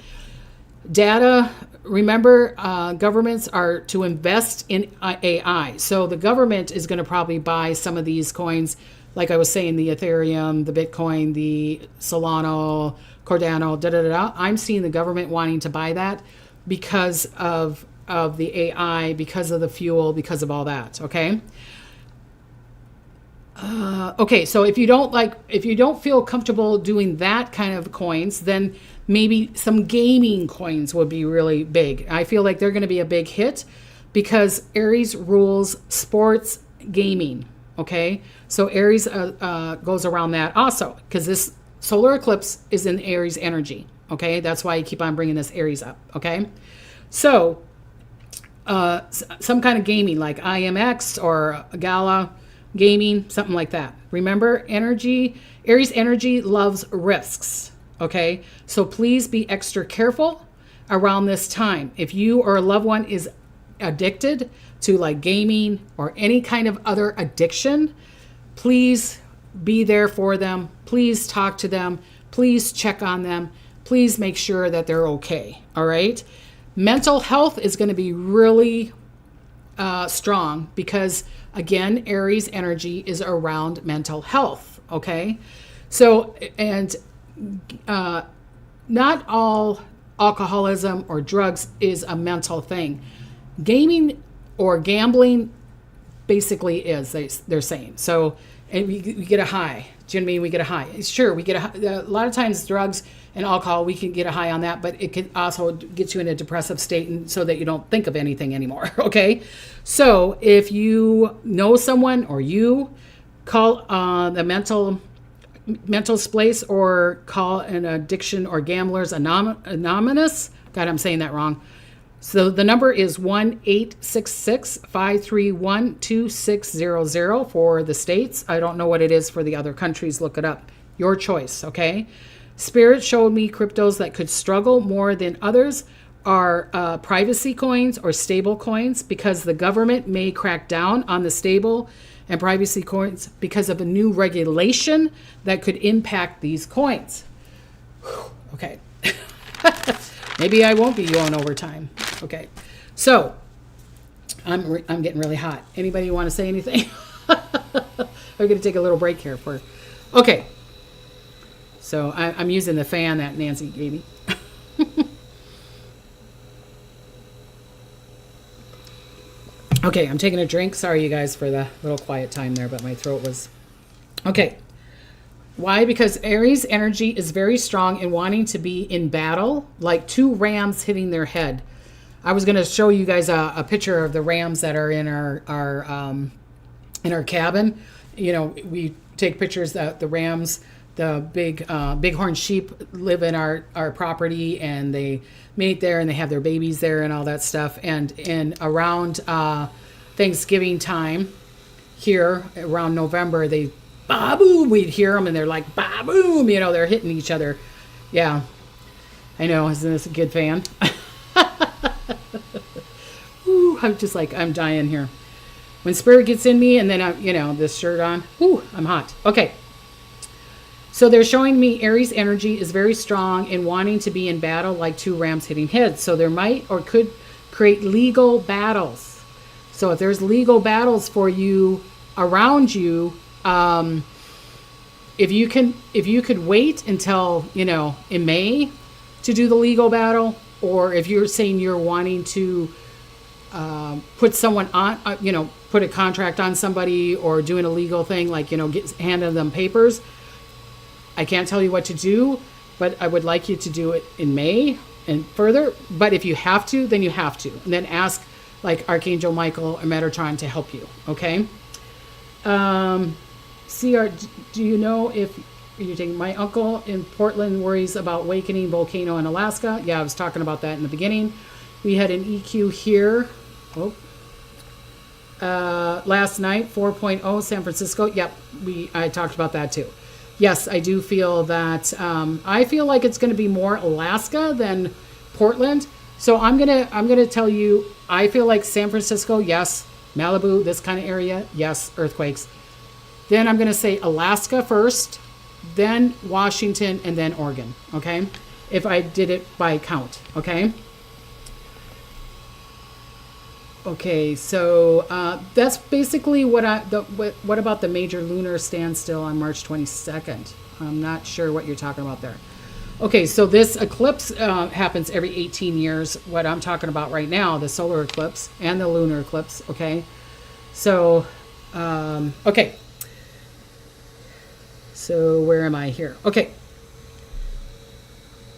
Data, remember, governments are to invest in AI. So the government is going to probably buy some of these coins. Like I was saying, the Ethereum, the Bitcoin, the Solana, Cardano, I'm seeing the government wanting to buy that because of the AI, because of the fuel, because of all that. Okay. Okay. So if you don't feel comfortable doing that kind of coins, then maybe some gaming coins would be really big. I feel like they're going to be a big hit because Aries rules sports gaming. Okay, so Aries goes around that also because this solar eclipse is in Aries energy. Okay, that's why I keep on bringing this Aries up. Okay, so some kind of gaming like IMX or Gala gaming, something like that. Remember, Aries energy loves risks. Okay, so please be extra careful around this time. If you or a loved one is addicted to like gaming or any kind of other addiction, please be there for them. Please talk to them. Please check on them. Please make sure that they're okay. All right. Mental health is going to be really strong because, again, Aries energy is around mental health. Okay. So, and not all alcoholism or drugs is a mental thing. Gaming or gambling basically is, they're saying. So, and we get a high. Do you know what I mean? We get a high. Sure, we get a lot of times drugs and alcohol, we can get a high on that, but it can also get you in a depressive state and so that you don't think of anything anymore. Okay. So if you know someone or you call the mental place or call an addiction or gamblers anonymous. God, I'm saying that wrong. So the number is 1-866-531-2600 for the States. I don't know what it is for the other countries. Look it up. Your choice, okay? Spirit showed me cryptos that could struggle more than others are privacy coins or stable coins, because the government may crack down on the stable and privacy coins because of a new regulation that could impact these coins. Whew, okay. Maybe I won't be going overtime. Okay. So I'm getting really hot. Anybody want to say anything? We're going to take a little break here for. Okay. So I'm using the fan that Nancy gave me. Okay, I'm taking a drink. Sorry, you guys, for the little quiet time there, but my throat was... Okay. Why? Because Aries energy is very strong in wanting to be in battle, like two rams hitting their head. I was going to show you guys a picture of the rams that are in our cabin. You know, we take pictures that the rams, the bighorn sheep, live in our property, and they mate there and they have their babies there and all that stuff. And around Thanksgiving time here, around November, they ba-boom, we'd hear them and they're like ba-boom, you know, they're hitting each other. Yeah, I know. Isn't this a good fan? Ooh, I'm just like, I'm dying here. When spirit gets in me and then I, you know, this shirt on, ooh, I'm hot. Okay. So they're showing me Aries energy is very strong in wanting to be in battle like two rams hitting heads. So there might or could create legal battles. So if there's legal battles for you around you, if you could wait until, you know, in May to do the legal battle, or if you're saying you're wanting to put someone on, you know, put a contract on somebody or doing a legal thing, like, you know, handing them papers. I can't tell you what to do, but I would like you to do it in May and further. But if you have to, then you have to. And then ask, like, Archangel Michael or Metatron to help you, okay? CR, do you know if you're taking my uncle in Portland worries about awakening volcano in Alaska? Yeah, I was talking about that in the beginning. We had an EQ here. Last night, 4.0 San Francisco. Yep, I talked about that too. Yes, I do feel that. I feel like it's going to be more Alaska than Portland. So I'm gonna tell you, I feel like San Francisco, yes. Malibu, this kind of area, yes. Earthquakes. Then I'm going to say Alaska first, then Washington, and then Oregon. Okay, if I did it by count. Okay. Okay, so that's basically what about the major lunar standstill on March 22nd? I'm not sure what you're talking about there. Okay, so this eclipse happens every 18 years. What I'm talking about right now, the solar eclipse and the lunar eclipse, okay? So, okay. So where am I here? Okay.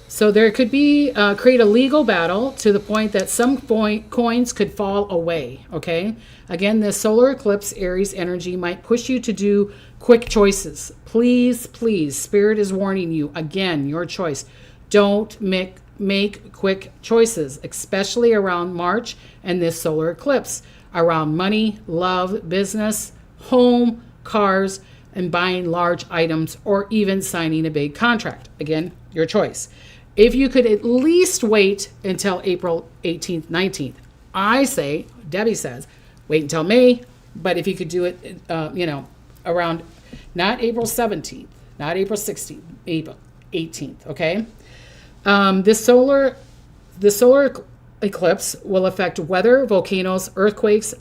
So there could be, create a legal battle to the point that some coins could fall away, okay? Again, this solar eclipse, Aries energy, might push you to do quick choices. Please, please, Spirit is warning you. Again, your choice. Don't make quick choices, especially around March and this solar eclipse. Around money, love, business, home, cars, and buying large items, or even signing a big contract. Again, your choice. If you could at least wait until April 18th, 19th, I say, Debbie says, wait until May, but if you could do it, you know, around, not April 17th, not April 16th, April 18th, okay? The solar eclipse will affect weather, volcanoes, earthquakes,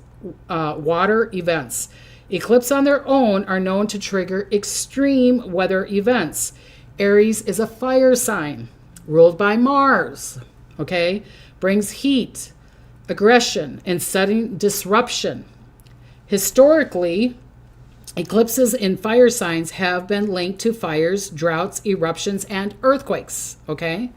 water events. Eclipses on their own are known to trigger extreme weather events. Aries is a fire sign, ruled by Mars, okay? Brings heat, aggression, and sudden disruption. Historically, Eclipses in fire signs have been linked to fires, droughts, eruptions, and earthquakes. Okay,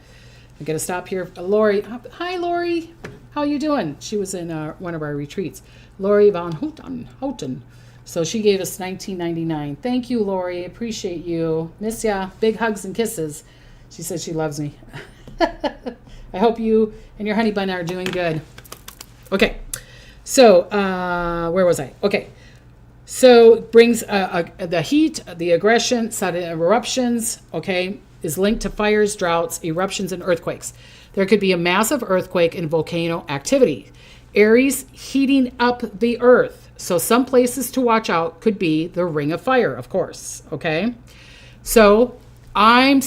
I got to stop here. Lori, hi Lori, how you doing? She was in one of our retreats. Lori von Houten. So she gave us $19.99. Thank you, Lori. Appreciate you. Miss ya. Big hugs and kisses. She says she loves me. I hope you and your honey bun are doing good. Okay, so where was I? Okay. So it brings the heat, the aggression, sudden eruptions, okay, is linked to fires, droughts, eruptions, and earthquakes. There could be a massive earthquake and volcano activity. Aries heating up the earth. So some places to watch out could be the Ring of Fire, of course, okay? So I've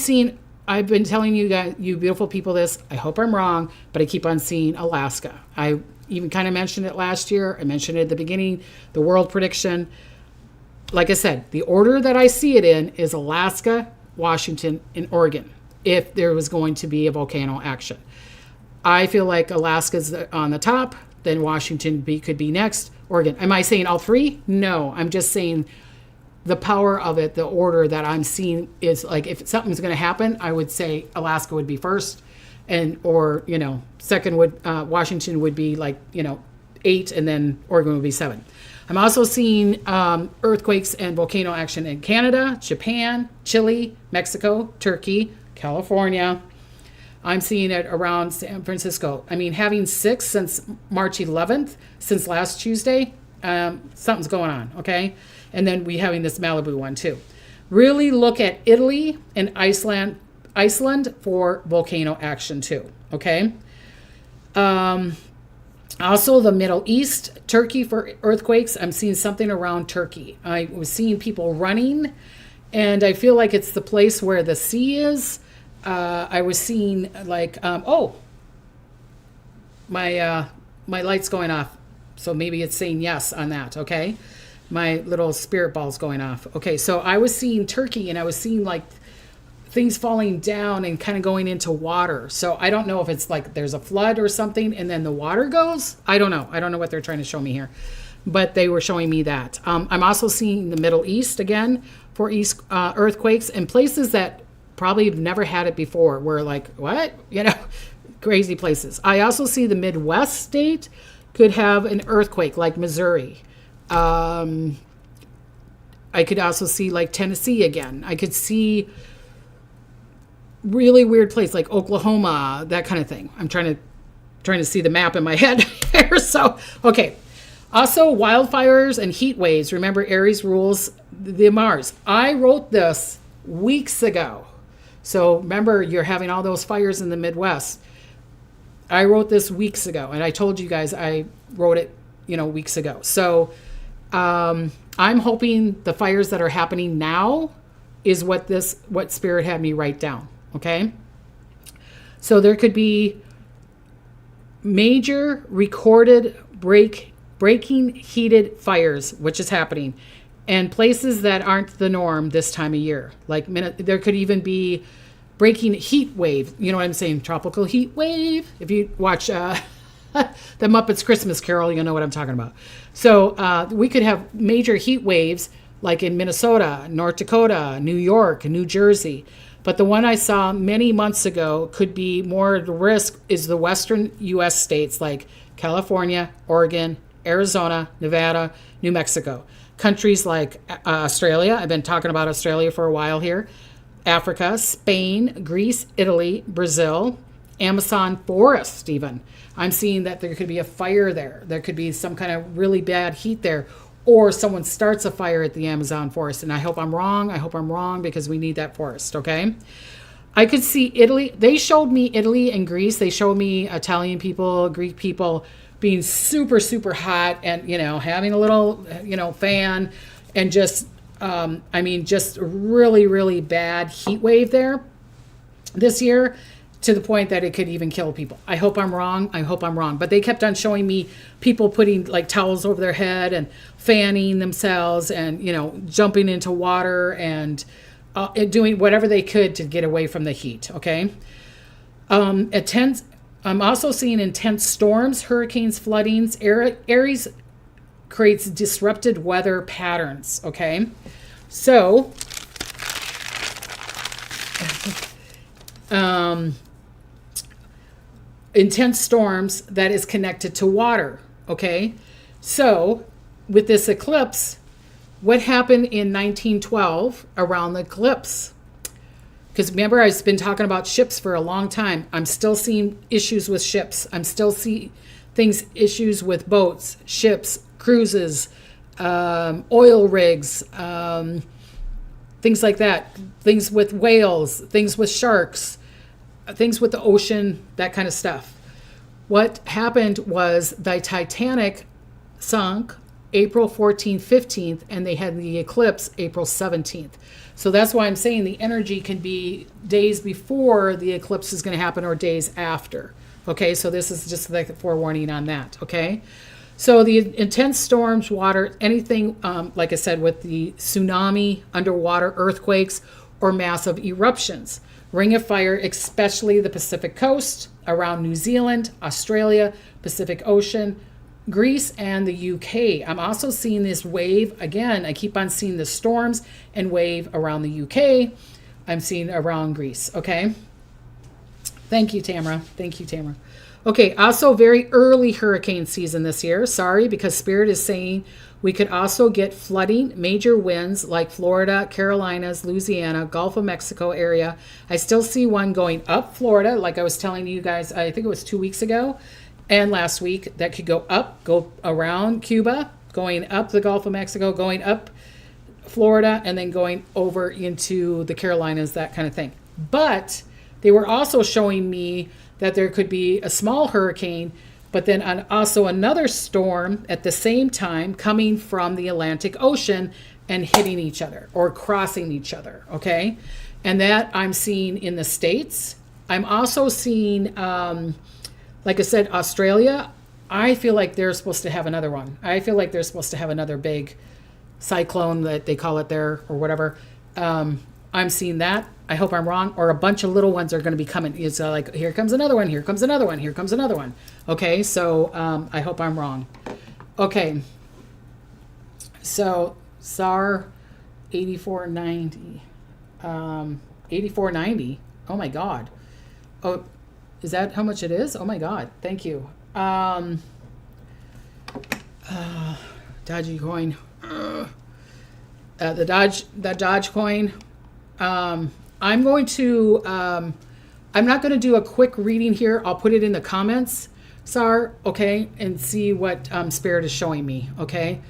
been telling you guys, you beautiful people, this. I hope I'm wrong, but I keep on seeing Alaska. I even kind of mentioned it last year. I mentioned it at the beginning, the world prediction. Like I said, the order that I see it in is Alaska, Washington, and Oregon, if there was going to be a volcano action. I feel like Alaska's on the top, then Washington could be next, Oregon. Am I saying all three? No, I'm just saying the power of it, the order that I'm seeing is like, if something's going to happen, I would say Alaska would be first, or second would Washington would be 8, and then Oregon would be 7. I'm also seeing earthquakes and volcano action in Canada, Japan, Chile, Mexico, Turkey, California. I'm seeing it around San Francisco. I mean, having 6 since March 11th, since last Tuesday, something's going on, okay? And then we having this Malibu one too. Really look at Italy and Iceland for volcano action too, okay? Also the Middle East, Turkey for earthquakes. I'm seeing something around Turkey. I was seeing people running, and I feel like it's the place where the sea is. I was seeing my light's going off. So maybe it's saying yes on that, okay? My little spirit ball's going off. Okay, so I was seeing Turkey, and I was seeing things falling down and kind of going into water. So I don't know if it's like there's a flood or something and then the water goes. I don't know. I don't know what they're trying to show me here. But they were showing me that. I'm also seeing the Middle East again for earthquakes and places that probably have never had it before. We're like, what? Crazy places. I also see the Midwest state could have an earthquake like Missouri. I could also see Tennessee again. I could see really weird place like Oklahoma, that kind of thing. I'm trying to see the map in my head here. So, okay. Also, wildfires and heat waves. Remember, Aries rules the Mars. I wrote this weeks ago. So remember, you're having all those fires in the Midwest. I wrote this weeks ago, and I told you guys I wrote it, weeks ago. So I'm hoping the fires that are happening now is what Spirit had me write down. Okay. So there could be major recorded breaking heated fires, which is happening, and places that aren't the norm this time of year. There could even be breaking heat wave. You know what I'm saying? Tropical heat wave. If you watch the Muppets Christmas Carol, you'll know what I'm talking about. So we could have major heat waves like in Minnesota, North Dakota, New York, New Jersey. But the one I saw many months ago could be more the risk is the western U.S. states like California, Oregon, Arizona, Nevada, New Mexico. Countries like Australia. I've been talking about Australia for a while here. Africa, Spain, Greece, Italy, Brazil, Amazon forest even. I'm seeing that there could be a fire there. There could be some kind of really bad heat there. Or someone starts a fire at the Amazon forest. And I hope I'm wrong. I hope I'm wrong because we need that forest, okay? I could see Italy. They showed me Italy and Greece. They showed me Italian people, Greek people being super, super hot and, having a little, fan and just, just really, really bad heat wave there this year to the point that it could even kill people. I hope I'm wrong. But they kept on showing me people putting towels over their head and fanning themselves and, jumping into water and doing whatever they could to get away from the heat. Okay. I'm also seeing intense storms, hurricanes, floodings. Aries creates disrupted weather patterns, okay? So, intense storms that is connected to water, okay? So, with this eclipse, what happened in 1912 around the eclipse? Because remember, I've been talking about ships for a long time. I'm still seeing issues with ships. I'm still seeing issues with boats, ships, cruises, oil rigs, things like that. Things with whales, things with sharks, things with the ocean, that kind of stuff. What happened was the Titanic sunk April 14th, 15th, and they had the eclipse April 17th. So that's why I'm saying the energy can be days before the eclipse is going to happen or days after. Okay, so this is just like a forewarning on that. Okay, so the intense storms, water, anything, like I said, with the tsunami, underwater earthquakes, or massive eruptions. Ring of fire, especially the Pacific coast, around New Zealand, Australia, Pacific Ocean, Greece, and the UK. I'm also seeing this wave. Again, I keep on seeing the storms and wave around the UK. I'm seeing around Greece, okay? Thank you, Tamara. Thank you, Tamara. Okay, also very early hurricane season this year. Sorry, because Spirit is saying we could also get flooding, major winds like Florida, Carolinas, Louisiana, Gulf of Mexico area. I still see one going up Florida, like I was telling you guys, I think it was 2 weeks ago. And last week, that could go up, go around Cuba, going up the Gulf of Mexico, going up Florida, and then going over into the Carolinas, that kind of thing. But they were also showing me that there could be a small hurricane, but then also another storm at the same time coming from the Atlantic Ocean and hitting each other or crossing each other, okay? And that I'm seeing in the States. I'm also seeing... like I said, Australia, I feel like they're supposed to have another one. I feel like they're supposed to have another big cyclone that they call it there or whatever. I'm seeing that. I hope I'm wrong. Or a bunch of little ones are going to be coming. It's like, here comes another one. Here comes another one. Here comes another one. Okay, so I hope I'm wrong. Okay. So SAR 8490. 8490. Oh, my God. Oh, is that how much it is? Oh my God. Thank you. Dodgy coin. The Dodge coin. I'm going to, I'm not going to do a quick reading here. I'll put it in the comments, SAR, okay, and see what Spirit is showing me, okay?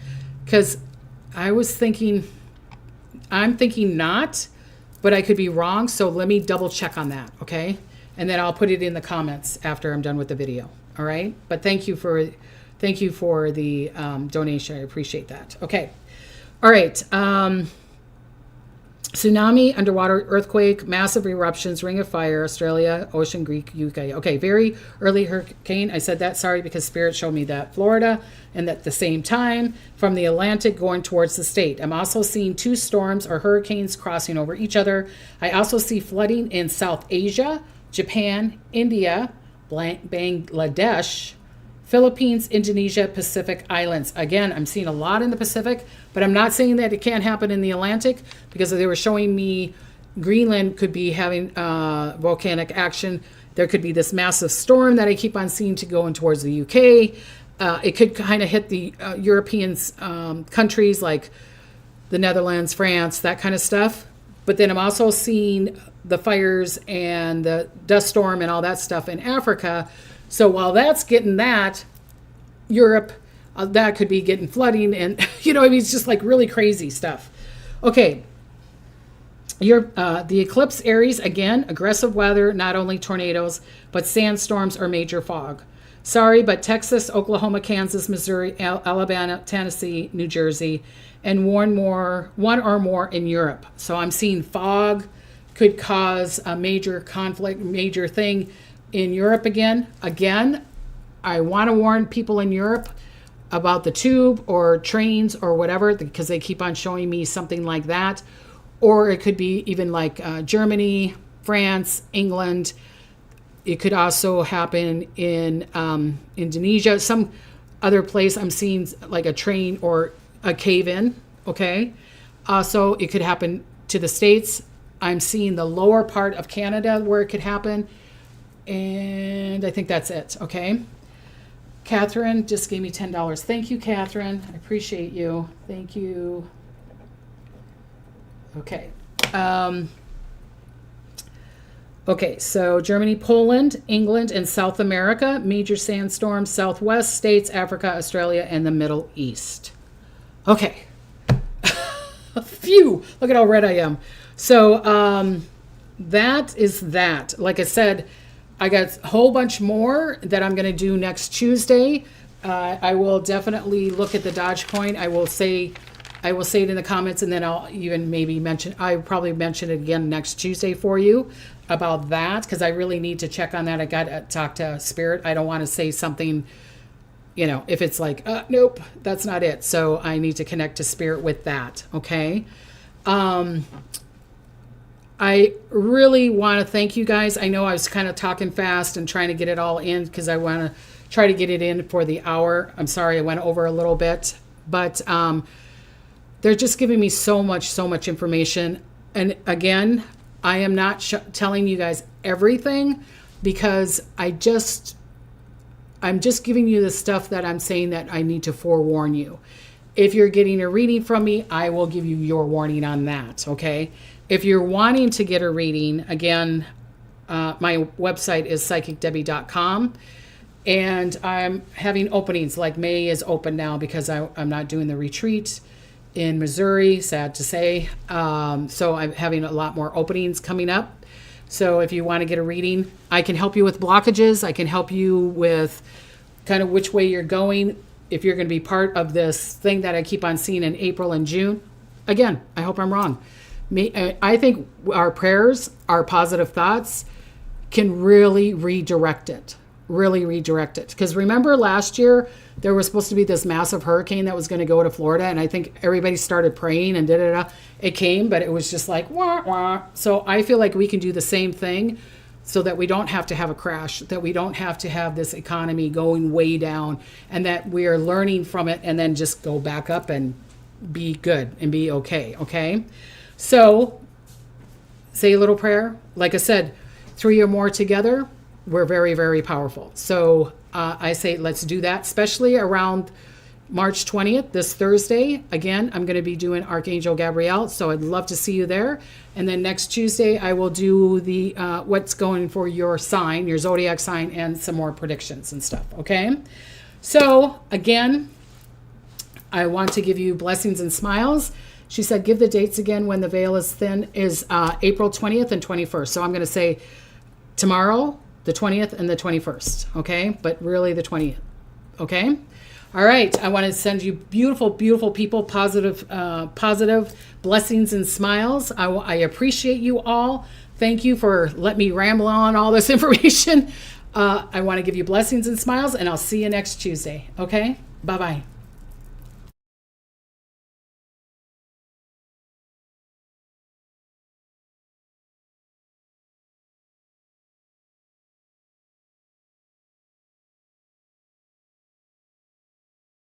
Because I'm thinking not, but I could be wrong. So let me double check on that, okay? And then I'll put it in the comments after I'm done with the video. All right. But thank you for the donation. I appreciate that. Okay. All right. Tsunami, underwater earthquake, massive eruptions, ring of fire, Australia, ocean, Greek, UK. Okay. Very early hurricane. I said that. Sorry, because Spirit showed me that Florida, and at the same time from the Atlantic going towards the state. I'm also seeing 2 storms or hurricanes crossing over each other. I also see flooding in South Asia, Japan, India, Bangladesh, Philippines, Indonesia, Pacific Islands. Again, I'm seeing a lot in the Pacific, but I'm not saying that it can't happen in the Atlantic because they were showing me Greenland could be having volcanic action. There could be this massive storm that I keep on seeing to go in towards the UK. It could kind of hit the European countries like the Netherlands, France, that kind of stuff. But then I'm also seeing the fires and the dust storm and all that stuff in Africa. So while that's getting that, Europe, that could be getting flooding and, it's just like really crazy stuff. Okay. The eclipse Aries, again, aggressive weather, not only tornadoes, but sandstorms or major fog. Sorry, but Texas, Oklahoma, Kansas, Missouri, Alabama, Tennessee, New Jersey, and one or more in Europe. So I'm seeing fog could cause a major conflict, major thing in Europe again. Again, I want to warn people in Europe about the tube or trains or whatever, because they keep on showing me something like that. Or it could be even like Germany, France, England. It could also happen in Indonesia. Other place I'm seeing like a train or a cave in. Okay. So it could happen to the States. I'm seeing the lower part of Canada where it could happen. And I think that's it. Okay. Catherine just gave me $10. Thank you, Catherine. I appreciate you. Thank you. Okay. Okay, so Germany, Poland, England, and South America, major sandstorms, Southwest states, Africa, Australia, and the Middle East. Okay. Phew, look at how red I am. So that is that. Like I said, I got a whole bunch more that I'm going to do next Tuesday. I will definitely look at the Dogecoin. I will say it in the comments, and then I'll even maybe I'll probably mention it again next Tuesday for you about that, because I really need to check on that. I got to talk to Spirit. I don't want to say something, if it's like, nope, that's not it. So I need to connect to Spirit with that. Okay. I really want to thank you guys. I know I was kind of talking fast and trying to get it all in because I want to try to get it in for the hour. I'm sorry I went over a little bit, but they're just giving me so much information. And again, I am not telling you guys everything because I'm just giving you the stuff that I'm saying that I need to forewarn you. If you're getting a reading from me, I will give you your warning on that, okay? If you're wanting to get a reading, again, my website is psychicdebbie.com, and I'm having openings. Like May is open now because I'm not doing the retreat in Missouri, sad to say. So I'm having a lot more openings coming up. So if you want to get a reading, I can help you with blockages. I can help you with kind of which way you're going. If you're going to be part of this thing that I keep on seeing in April and June. Again, I hope I'm wrong. I think our prayers, our positive thoughts can really redirect it. Because remember last year, there was supposed to be this massive hurricane that was going to go to Florida. And I think everybody started praying and it came, but it was just like, wah, wah. So I feel like we can do the same thing so that we don't have to have a crash, that we don't have to have this economy going way down, and that we are learning from it and then just go back up and be good and be okay. Okay. So say a little prayer. Like I said, 3 or more together, we're very, very powerful. So I say let's do that, especially around March 20th, this Thursday. Again, I'm going to be doing Archangel Gabriel, so I'd love to see you there. And then next Tuesday, I will do the what's going for your sign, your zodiac sign, and some more predictions and stuff, okay? So again, I want to give you blessings and smiles. She said, give the dates again when the veil is thin, is April 20th and 21st. So I'm going to say tomorrow, the 20th and the 21st, okay? But really the 20th, okay? All right, I want to send you beautiful, beautiful people, positive blessings and smiles. I appreciate you all. Thank you for letting me ramble on all this information. I want to give you blessings and smiles, and I'll see you next Tuesday, okay? Bye-bye.